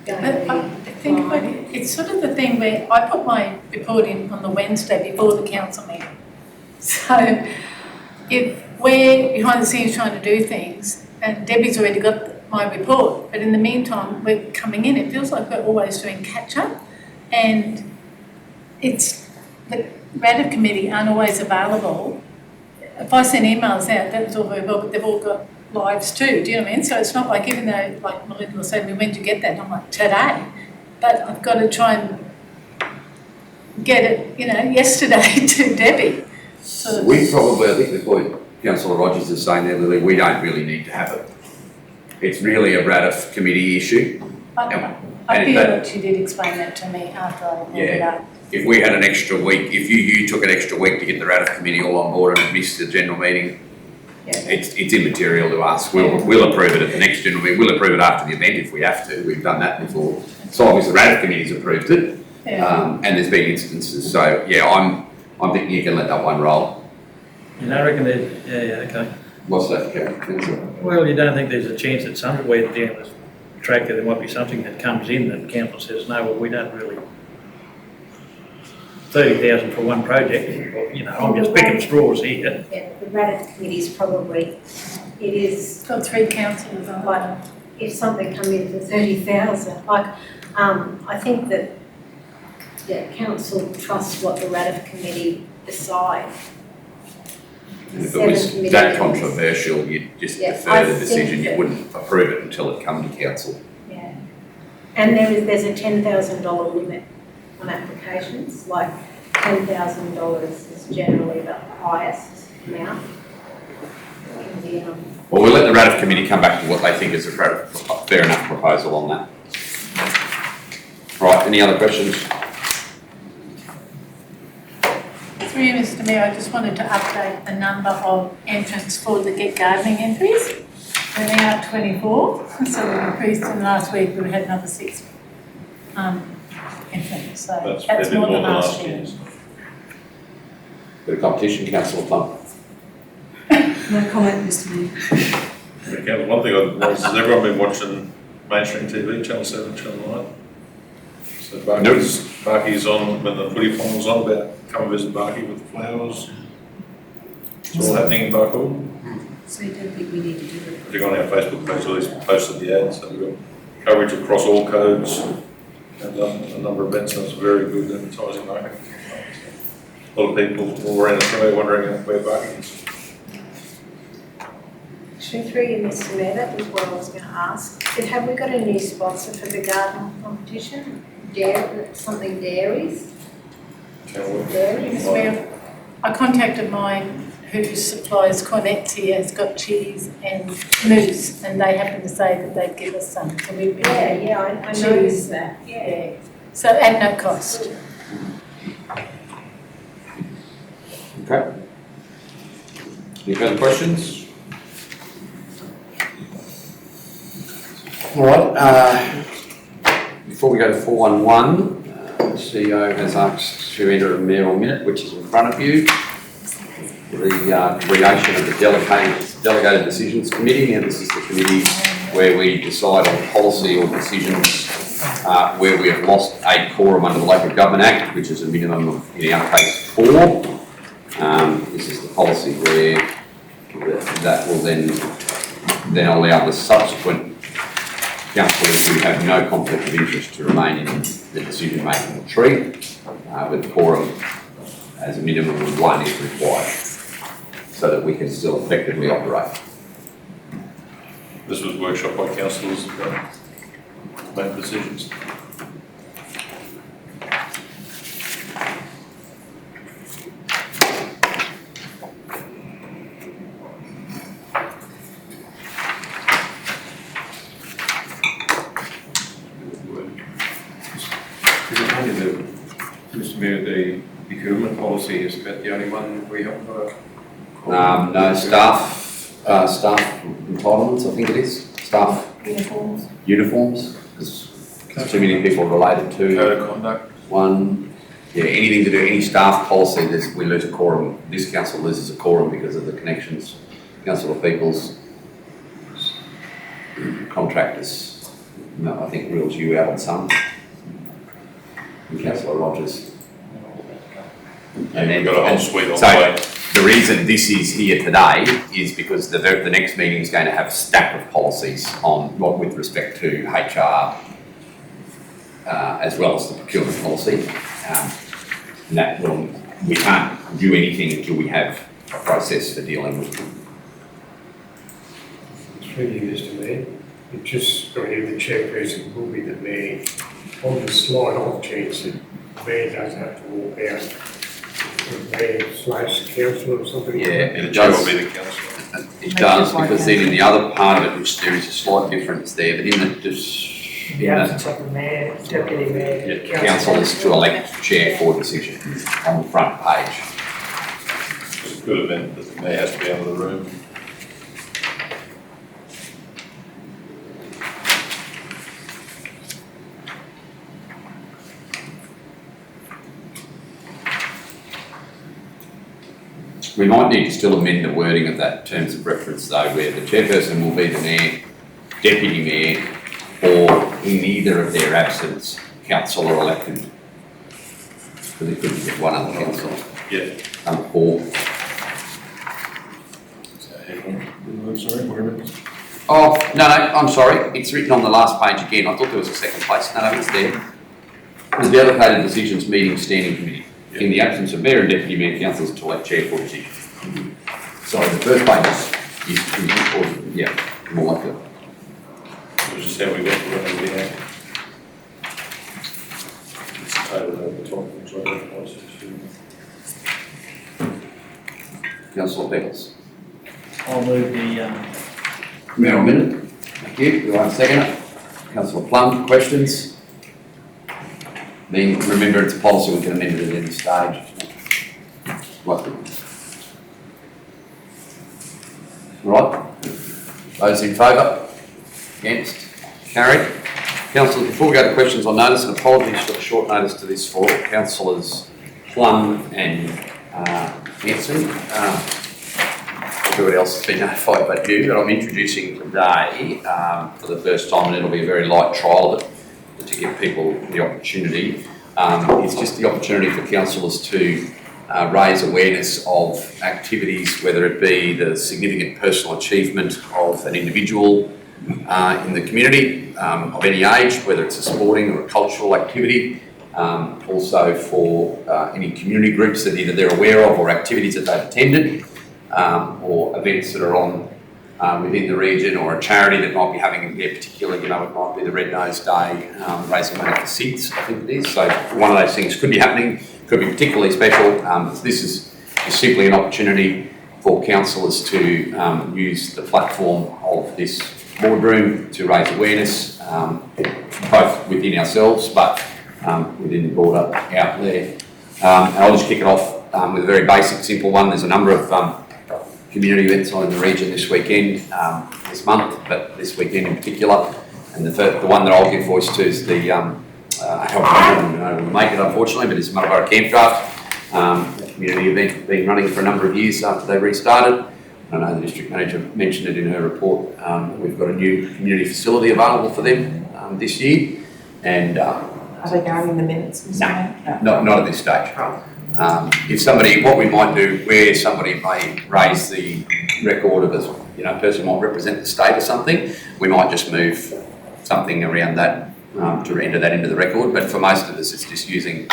going to be. I think it's sort of the thing where I put my report in on the Wednesday before the council meeting. So if we're behind the scenes trying to do things, and Debbie's already got my report, but in the meantime we're coming in, it feels like we're always doing catch up, and it's the RADF committee aren't always available. If I send emails out, that's all very well, but they've all got lives too, do you know what I mean? So it's not like, even though, like Melinda was saying, when did you get that? And I'm like, today. But I've got to try and get it, yesterday to Debbie. So We probably, I think the point Councillor Rogers is saying there, Lily, we don't really need to have it. It's really a RADF committee issue. I And feel that- that she did explain that to me after I brought it up. If we had an extra week, if you took an extra week to get the RADF committee all on board and missed the general meeting, it's immaterial to us. We'll approve it at the next general meeting. We'll approve it after the event if we have to. We've done that before. So obviously the RADF committee's approved it, and there's been instances. So yeah, I'm thinking you can let that one roll. I reckon that, yeah, okay. What's that, Councillor? Well, you don't think there's a chance that somewhere down this track there might be something that comes in that the council says, no, well, we don't really. 30,000 for one project, I'm just picking straws here. Yeah, the RADF committee is probably, it is. Got 3 councillors on Like, if something come in for 30,000, I think that, council trusts what the RADF committee decide. If it Seven was committee that members. controversial, you'd just Yeah, defer I the think decision, you that- wouldn't approve it until it come to council. Yeah. And there's a $10,000 limit on applications, like $10,000 is generally the highest amount. In the, Well, we'll let the RADF committee come back to what they think is a fair enough proposal on that. Right, any other questions? Through you, Mr Mayor, I just wanted to update the number of entrants for the Get Gardening entries. We're now at 24, so we've increased in last week, we had another 6 entrants, so that's more than last year. Bit of competition, councillor Plum. No comment, Mr Mayor. Okay, one thing I noticed is everyone been watching mainstream TV, Channel 7, Channel 9. So Barkey's on, when the footy final's on, about come visit Barkey with the flowers. It's all happening in Barkey. So you don't think we need to do it? If you go on our Facebook page, at least posted the ad, so we've got coverage across all codes and a number of events, and it's a very good advertising market. A lot of people all around Australia wondering where Barkey is. through you, Mr Mayor, that was what I was going to ask. Have we got a new sponsor for the garden competition? Something dairies? Mr Mayor, I contacted mine who supplies Cornetti, here, has got cheese and mousse, and they happen to say that they'd give us some. So we've been I noticed that, yeah. So at no cost. Okay. Any further questions? All right, before we go to 411, the CEO has asked to enter a mayoral minute, which is in front of you. The creation of the Delegated Decisions Committee, and this is the committee where we decide on policy or decisions where we have lost a quorum under the Local Government Act, which is a minimum of, in our case, 4. This is the policy where that will then allow the subsequent councillors who have no conflict of interest to remain in the decision-making tree, with the quorum as a minimum of 1 is required, so that we can still effectively operate. This was workshop by councillors to make decisions. Mr Mayor, the procurement policy is about the only one we haven't got No, staff entitlements, I think it is, staff uniforms, because too many people related to Code of conduct. one. Yeah, anything to do, any staff policy, we lose a quorum. This council loses a quorum because of the connections. Councillor Peoples, contractors, no, I think rules you out on some. And Councillor Rogers. And then got a whole suite on so the way. the reason this is here today is because the next meeting is going to have a stack of policies on what with respect to HR, as well as the procurement policy. And that we can't do anything until we have a process for dealing with them. It's really Mr Mayor. It just got here the chairperson will be the mayor. On the slide, I've changed it. The mayor doesn't have to walk out. The mayor/councillor or something. Yeah, And the it chair will does. be the councillor. It does, because then in the other part of it, which there is a slight difference there, but in The absence of the mayor, deputy mayor, council is to elect chair for decision on the front page. It could have been that the mayor has to be out of the room. We might need to still amend the wording of that terms of reference though, where the chairperson will be the mayor, deputy mayor, or in either of their absence, councillor elected. Because it couldn't get one other councillor. Yeah. Or. Sorry, wherever. Oh, no, I'm sorry, it's written on the last page again. I thought there was a second place. No, it's there. There's the Delegated Decisions Meeting Standing Committee. In the absence of mayor and deputy mayor, councillors to elect chair for decision. sorry, the first page is yeah, more like that. It was just how we got to run the act. It's titled over the top, which I don't know. Councillor Beckles. I'll move the, Mayor, a minute. Thank you. Do I have a second? Councillor Plum, questions? Then remember, it's a policy, we can amend it at any stage. Right. Those in favour? Against? Carried. Councillors, before we go to questions on notice, and apologies for the short notice to this for Councillors Plum and Hanson. Everybody else has been notified but you, that I'm introducing today for the first time, and it'll be a very light trial of it to give people the opportunity. It's just the opportunity for councillors to raise awareness of activities, whether it be the significant personal achievement of an individual in the community of any age, whether it's a sporting or a cultural activity, also for any community groups that either they're aware of or activities that they've attended, or events that are on within the region, or a charity that might be having their particular, it might be the Red Nose Day, raising money for SIDS, I think it is. So one of those things could be happening, could be particularly special. This is simply an opportunity for councillors to use the platform of this boardroom to raise awareness, both within ourselves, but within the broader out there. And I'll just kick it off with a very basic, simple one. There's a number of community events on in the region this weekend, this month, but this weekend in particular. And the one that I'll give voice to is the help make it, unfortunately, but it's Marlborough Camp Draft, a community event been running for a number of years after they restarted. I know the District Manager mentioned it in her report. We've got a new community facility available for them this year. And Are they going in the minutes? no, not at this stage. If somebody, what we might do, where somebody may raise the record of a person might represent the state or something, we might just move something around that to enter that into the record. But for most of us, it's just using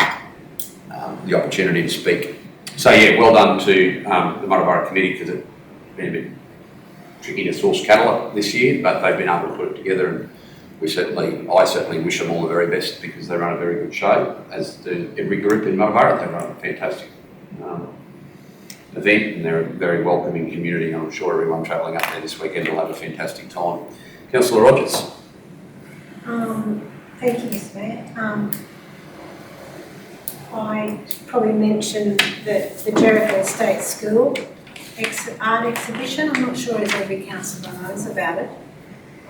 the opportunity to speak. So yeah, well done to the Marlborough Committee, because it's been a bit tricky to source cattle this year, but they've been able to put it together, and I certainly wish them all the very best, because they run a very good show, as do every group in Marlborough. They run a fantastic event, and they're a very welcoming community, and I'm sure everyone travelling up there this weekend will have a fantastic time. Councillor Rogers. Thank you, Mr Mayor. I probably mentioned that the Jericho Estate School art exhibition, I'm not sure if every councillor knows about it,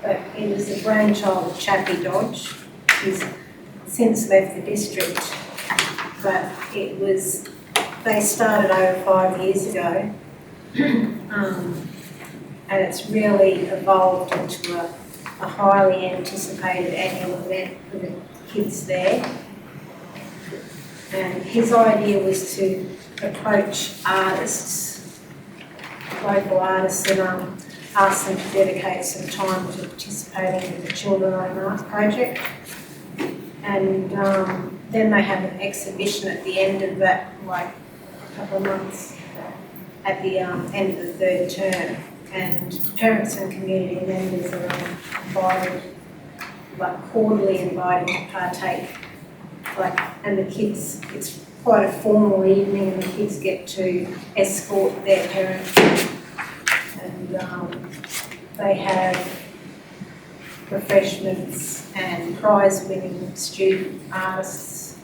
but it was the brainchild of Chappie Dodge, who's since left the district, but they started over 5 years ago, and it's really evolved into a highly anticipated annual event for the kids there. And his idea was to approach artists, local artists, and ask them to dedicate some time to participating in the Children on Art project. And then they have an exhibition at the end of that, like a couple of months, at the end of the third term. And parents and community members are invited, like quarterly invited to partake. And the kids, it's quite a formal evening, and the kids get to escort their parents. And they have refreshments and prize-winning student artists.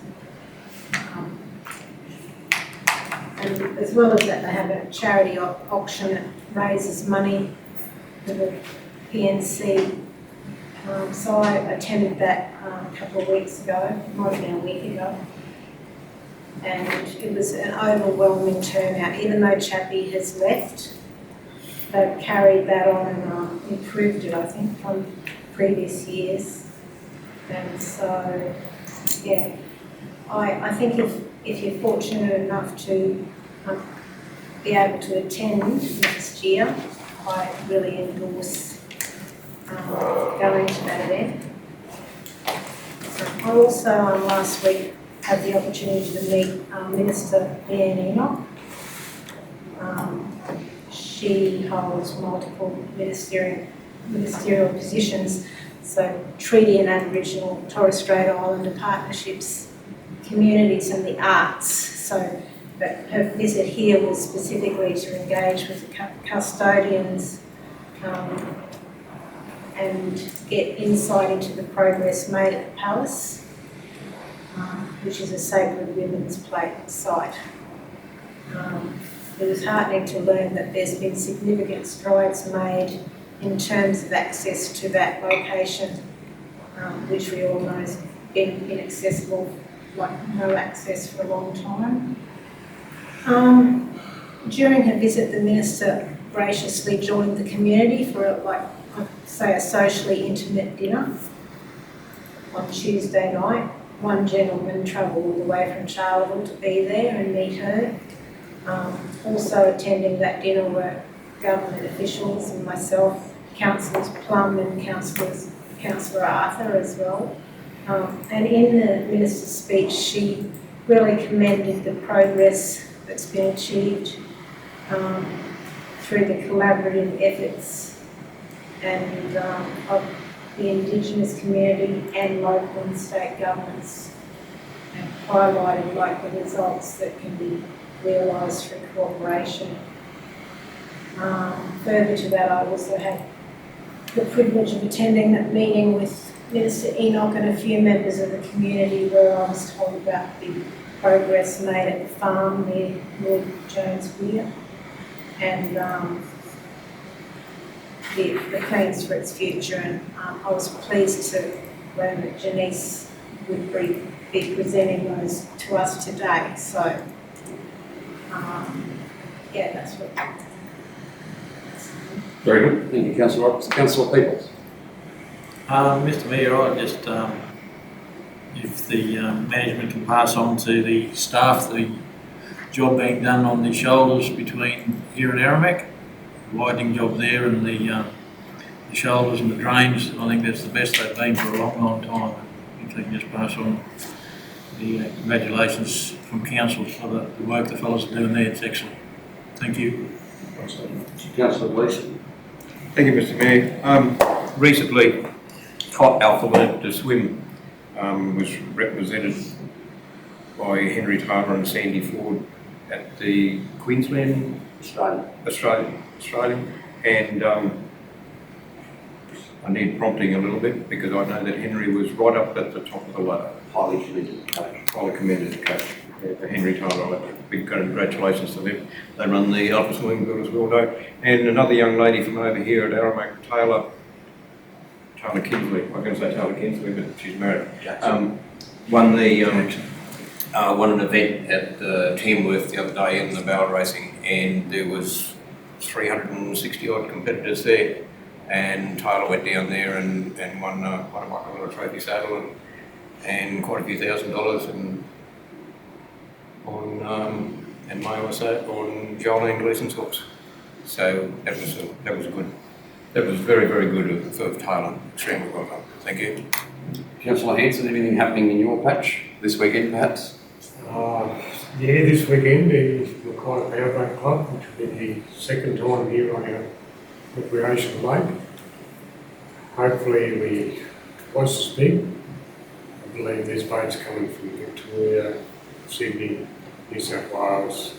And as well as that, they have a charity auction that raises money for the PNC. So I attended that a couple of weeks ago, might have been a week ago. And it was an overwhelming turnout. Even though Chappie has left, they've carried that on and improved it, I think, from previous years. And so, yeah, I think if you're fortunate enough to be able to attend next year, I really endorse going to that event. I also last week had the opportunity to meet Minister Leanne Enoch. she holds multiple ministerial positions, so Treaty and Aboriginal Torres Strait Islander partnerships, communities and the arts. So but her visit here was specifically to engage with the custodians and get insight into the progress made at the Palace, which is a sacred women's site. It was heartening to learn that there's been significant strides made in terms of access to that location, which we all know has been inaccessible, like no access for a long time. During her visit, the Minister graciously joined the community for a socially intimate dinner on Tuesday night. One gentleman travelled all the way from Charleville to be there and meet her. Also attending that dinner were government officials and myself, Councillors Plum and Councillor Arthur as well. And in the Minister's speech, she really commended the progress that's been achieved through the collaborative efforts and of the Indigenous community and local and state governments, and highlighted the results that can be realised through cooperation. Further to that, I also had the privilege of attending that meeting with Minister Enoch and a few members of the community where I was told about the progress made at the farm near Lord Jones Weir and the plans for its future, and I was pleased to learn that Janice would be presenting those to us today. So, yeah, that's what. Very good. Thank you, Councillor Roberts. Councillor Peoples. Mr Mayor, I just, if the management can pass on to the staff the job being done on the shoulders between here and Aramac, widening job there and the shoulders and the drains, I think that's the best they've been for a long, long time. If they can just pass on the congratulations from council for the work the fellows are doing there, it's excellent. Thank you. Councillor Gleeson. Thank you, Mr Mayor. Recently, Top Alpha Learnt to Swim was represented by Henry Taylor and Sandy Ford at the Queensland Australian, and I need prompting a little bit because I know that Henry was right up at the top of the ladder. Highly commended coach. Henry Taylor, big congratulations to them. They run the Alpha Swimming Pool as well, though. And another young lady from over here at Aramac, Taylor Kinsley. I'm going to say Taylor Kinsley, but she's married. Won an event at Tamworth the other day in the barrel racing, and there was 360 odd competitors there. And Taylor went down there and won quite a Michael Trophy saddle and quite a few $1,000 on may I say on Jolene Gleeson's horse. So that was very, very good for Taylor. Extremely well done. Thank you. Councillor Hanson, anything happening in your patch this weekend perhaps? Yeah, this weekend is the Mackay Powerboat Club, which will be the second time here on our recreational lake. Hopefully we twice as big. I believe there's boats coming from Victoria, Sydney, New South Wales,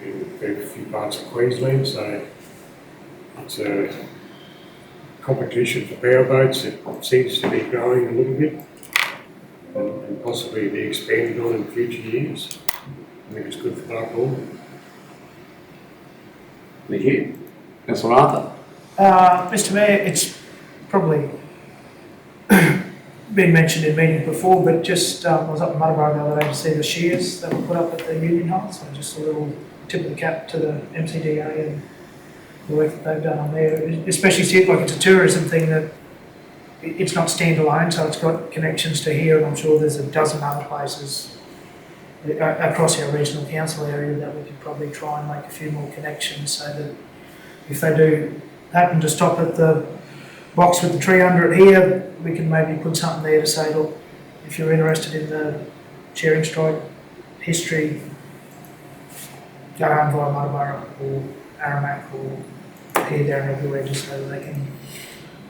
and a few parts of Queensland, so it's a competition for powerboats. It seems to be growing a little bit and possibly be expanded on in future years. I think it's good for Dartmoor. Thank you. Councillor Arthur. Mr Mayor, it's probably been mentioned in meetings before, but just I was up in Muddaborough the other day to see the shears that were put up at the Union Hall, so just a little tip of the cap to the MCDA and the work that they've done on there. Especially see it like it's a tourism thing that it's not standalone, so it's got connections to here, and I'm sure there's a dozen other places across our regional council area that we could probably try and make a few more connections, so that if they do happen to stop at the box with the tree under it here, we can maybe put something there to say, look, if you're interested in the Shearing Strike history, go home via Muddaborough or Aramac or here, there and everywhere, just so that they can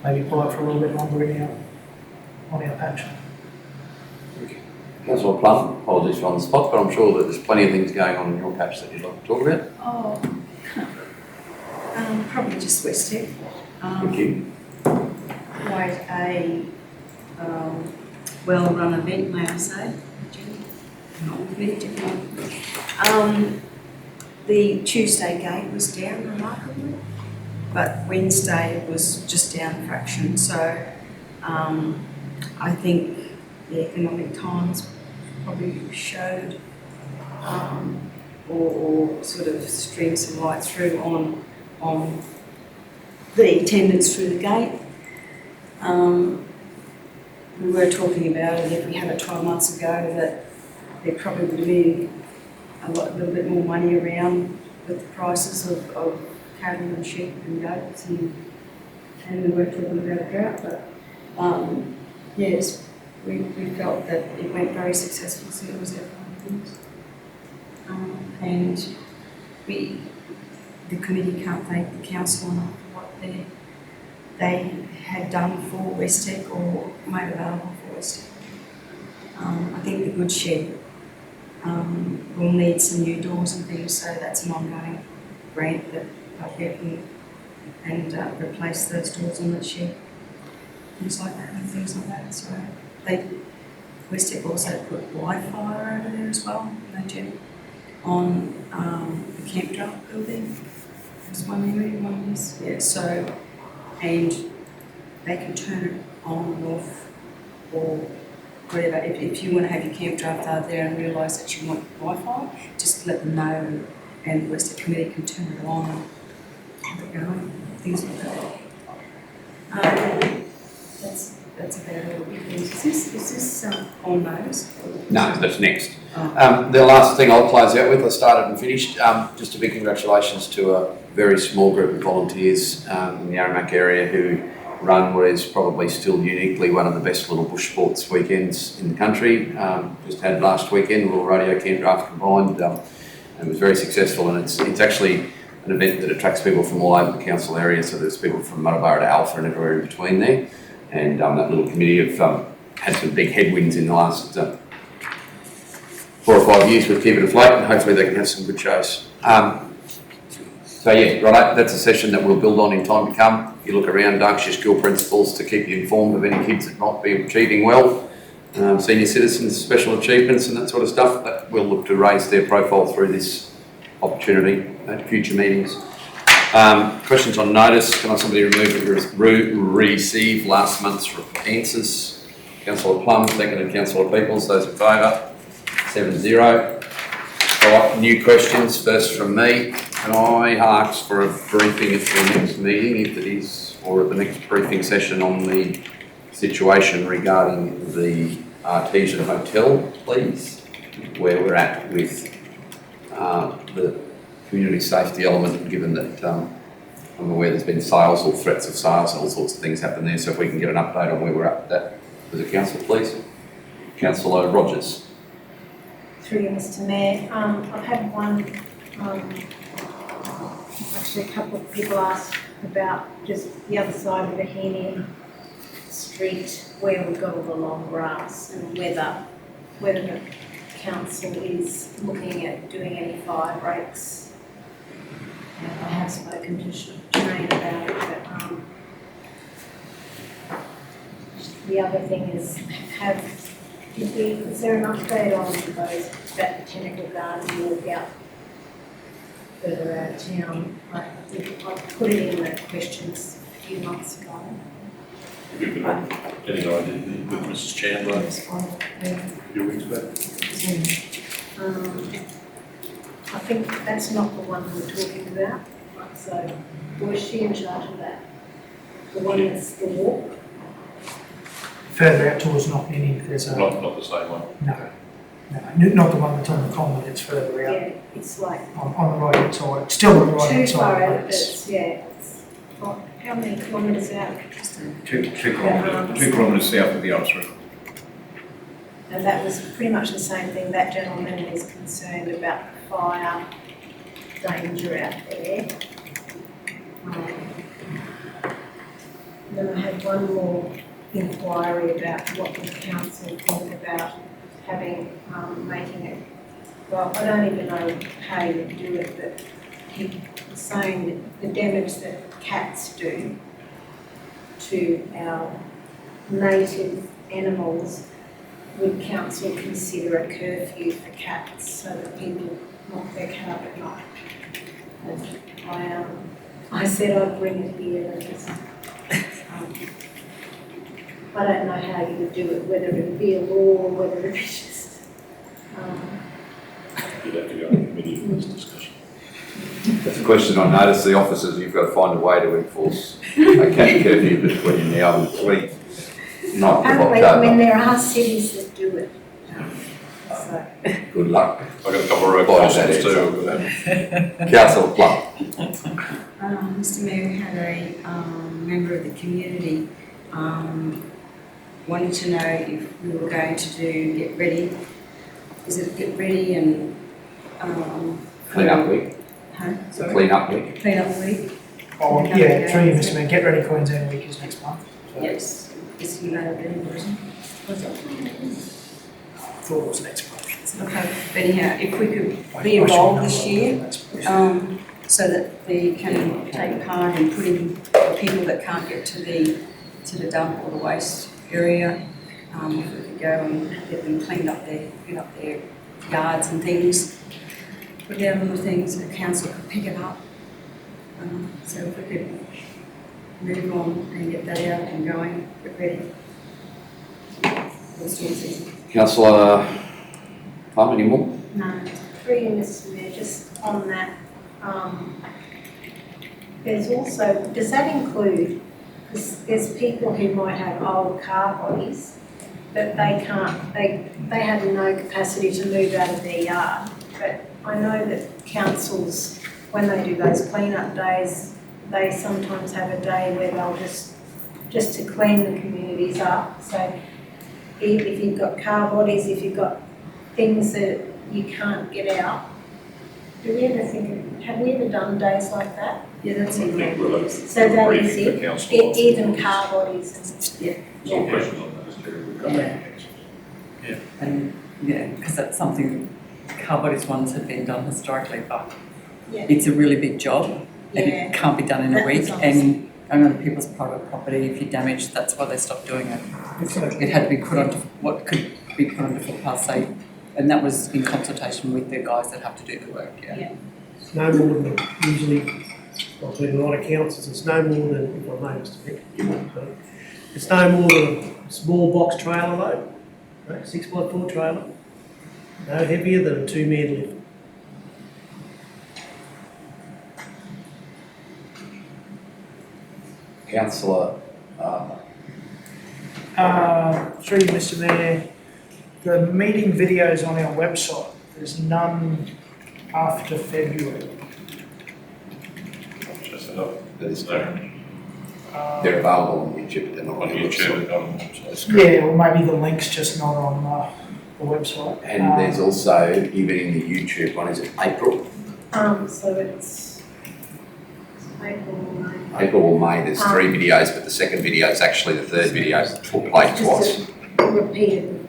maybe pull up for a little bit longer on our patch. Councillor Plum, apologies for on the spot, but I'm sure that there's plenty of things going on in your patch that you'd like to talk about. Oh, probably just West Tech. Thank you. Quite a well-run event, may I say. The Tuesday gate was down remarkably, but Wednesday it was just down a fraction. So I think the Economic Times probably showed or sort of streamed some light through on the attendance through the gate. We were talking about it, if we had it 12 months ago, that there probably would have been a little bit more money around with the prices of cattle and sheep and goats, and we were talking about a drought, but yes, we felt that it went very successfully, so it was our things. And the committee can't thank the council enough for what they had done for West Tech or made available for West Tech. I think the goods shed will need some new doors and things, so that's an ongoing grant that they'll get and replace those doors on the shed, things like that and things like that. So West Tech also put Wi-Fi over there as well, on the camp draft building. There's one area, one is, yeah, so, and they can turn it on and off or whatever. If you want to have your camp draft out there and realise that you want Wi-Fi, just let them know and the West Tech Committee can turn it on and have it going, things like that. That's about it. Is this on notice? No, that's next. The last thing I'll close out with, I started and finished, just a big congratulations to a very small group of volunteers in the Aramac area who run what is probably still uniquely one of the best little bush sports weekends in the country. Just had last weekend, a little rodeo camp draft combined, and it was very successful, and it's actually an event that attracts people from all over the council area, so there's people from Muttaburra to Alpha and everywhere in between there. And that little committee have had some big headwinds in the last 4 or 5 years with keeping it afloat, and hopefully they can have some good shows. So yeah, right, that's a session that we'll build on in time to come. You look around, ask your school principals to keep you informed of any kids that might be achieving well, senior citizens, special achievements and that sort of stuff, that we'll look to raise their profile through this opportunity at future meetings. Questions on notice. Can somebody receive last month's answers? Councillor Plum, seconded Councillor Peoples. Those in favour? 7-0. All right, new questions. First from me. Can I ask for a briefing at the next meeting, if it is, or at the next briefing session on the situation regarding the Artesian Hotel, please? Where we're at with the community safety element, given that I'm aware there's been sales or threats of sales and all sorts of things happen there. So if we can get an update on where we're at with that as a council, please. Councillor Rogers. Through you, Mr. Mayor. I've had one, actually a couple of people ask about just the other side of the Heaney Street where we've got all the long grass and whether the council is looking at doing any fire breaks. I have spoken to Shane about it, but the other thing is, is there an update on that botanical garden walk out further out of town? I put it in the questions a few months ago. Any idea with Mrs. Chandler a few weeks back? I think that's not the one we're talking about. So, was she in charge of that? The one that's the walk? Further out towards Knocknenny, there's a... Not the same one? No, not the one that's on the common, it's further out. Yeah, it's like... On the right hand side, still on the right hand side. Too far out, it's how many kilometres out? 2 kilometres south of the Ops River. And that was pretty much the same thing. That gentleman is concerned about the fire danger out there. Then I had one more inquiry about what the council think about having, making it, well, I don't even know how you do it, but he was saying that the damage that cats do to our native animals, would council consider a curfew for cats so that people lock their cat up at night? And I said I'd bring it here because I don't know how you would do it, whether it would be a law or whether it would be just. You'd have to go to committee for this discussion. That's a question I noticed, the officers, you've got to find a way to enforce a cat curfew between now and 3, not of Apparently, October. when there are cities that do it. So, Good luck. I've got a couple of Follows road that too. Councillor Plum. Mr Mayor, we had a member of the community wanted to know if we were going to do Get Ready. Is it Get Ready and Clean up week. Huh? Sorry? Clean up week. Clean up week? Oh, yeah, through you, Mr Mayor, Get Ready Queensland Week is next month. So Yes. Is he allowed to do it? I thought it was next month. Okay, but anyhow, if we could be involved this year, so that they can take part in putting people that can't get to the dump or the waste area, if we could go and get them cleaned up their yards and things, put down little things, the council could pick it up. So if we could move on and get that out and going, get ready. This season. Councillor Plum, any more? no, through you, Mr Mayor, just on that, there's also, does that include, because there's people who might have old car bodies, but they can't, they have no capacity to move out of their yard. But I know that councils, when they do those clean-up days, they sometimes have a day where they'll just to clean the communities up. So if you've got car bodies, if you've got things that you can't get out, do we ever have we ever done days like that? Yeah, that's I it. think we'll have So that briefing is the it, council. even car bodies and, Some questions on those too. We've got Yeah. answers. And, yeah, because that's something, car bodies ones have been done historically, but Yeah. it's a really big job and Yeah. it can't be done in a That week. was awesome. And going on people's private property, if you're damaged, that's why they stopped doing it. It had to be put onto, what could be put onto footpaths, say, and that was in consultation with the guys that have to do the work, yeah. It's no more than usually, I've been a lot of councils, it's no more than, if I may, Mr. Vic, it's no more than a small box trailer load, right, 6x4 trailer, no heavier than a 2-man lift. Councillor, Through you, Mr Mayor, the meeting videos on our website, there's none after February. Just enough. that is No, they're available on YouTube, but they're not on on the YouTube, website. on the website. Yeah, or maybe the link's just not on the website. And there's also, even in the YouTube one, is it April? so it's April, May. April or May, there's 3 videos, but the second video is actually the third video, or played twice. Just repeated.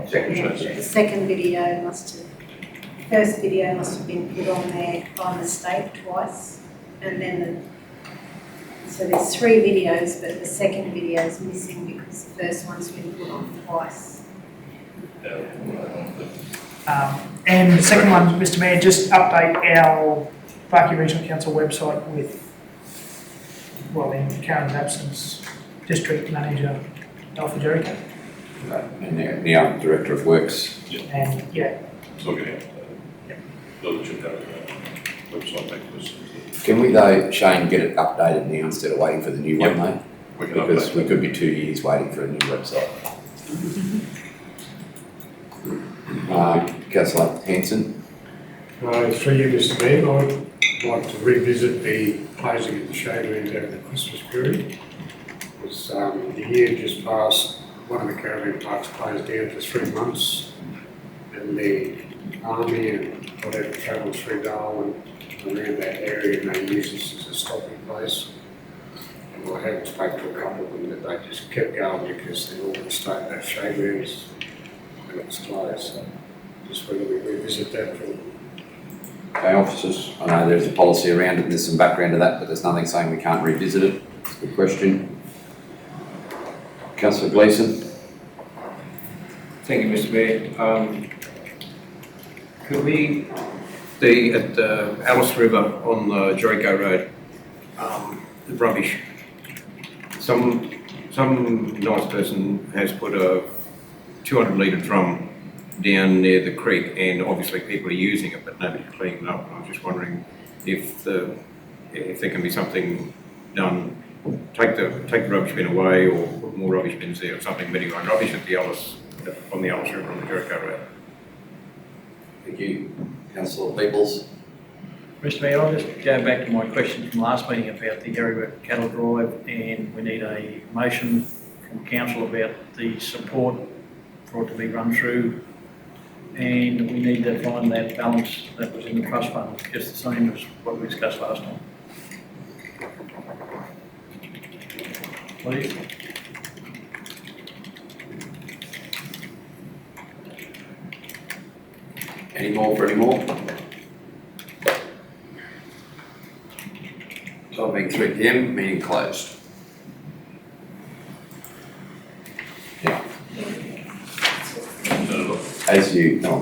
Second. The second video first video must have been put on there by mistake twice, and then so there's 3 videos, but the second video is missing because the first one's been put on twice. And the second one, Mr Mayor, just update our Barkey Regional Council website with, well, in Karen's absence, District Manager Alpha Jericho. And now Director of Works. And yeah, So getting build should have a website like this. Can we though, Shane, get it updated now instead of waiting for the new one, mate? We can Because update we it. could be 2 years waiting for a new website. Councillor Hanson, Through you, Mr Mayor, I'd like to revisit the closing of the showrooms over the Christmas period. Because the year just passed, one of the caravan parks closed down for 3 months, and the army and whatever travelled through Darwin around that area and they use this as a stopping place. And I have spoken to a couple of them that they just kept going because they're all going to stay at that showrooms when it's closed. So just whether we revisit that for Okay, officers, I know there's a policy around it, there's some background to that, but there's nothing saying we can't revisit it. It's a good question. Councillor Gleeson? Thank you, Mr Mayor. Could we, at the Alice River on the Jericho Road, the rubbish, some nice person has put a 200 litre drum down near the creek, and obviously people are using it, but nobody's cleaning it up. I was just wondering if there can be something done, take the rubbish bin away, or put more rubbish bins there, or something. But anyway, rubbish at the Alice, on the Alice River on the Jericho Road. Thank you. Councillor Peoples? Mr Mayor, I'll just go back to my question from last meeting about the Yarrowwood Cattle Drive, and we need a motion from council about the support for it to be run through, and we need to find that balance that was in the trust fund, just the same as what we discussed last time. Please. Any more for any more? So being 3 PM, meeting closed. Yeah. As you, no.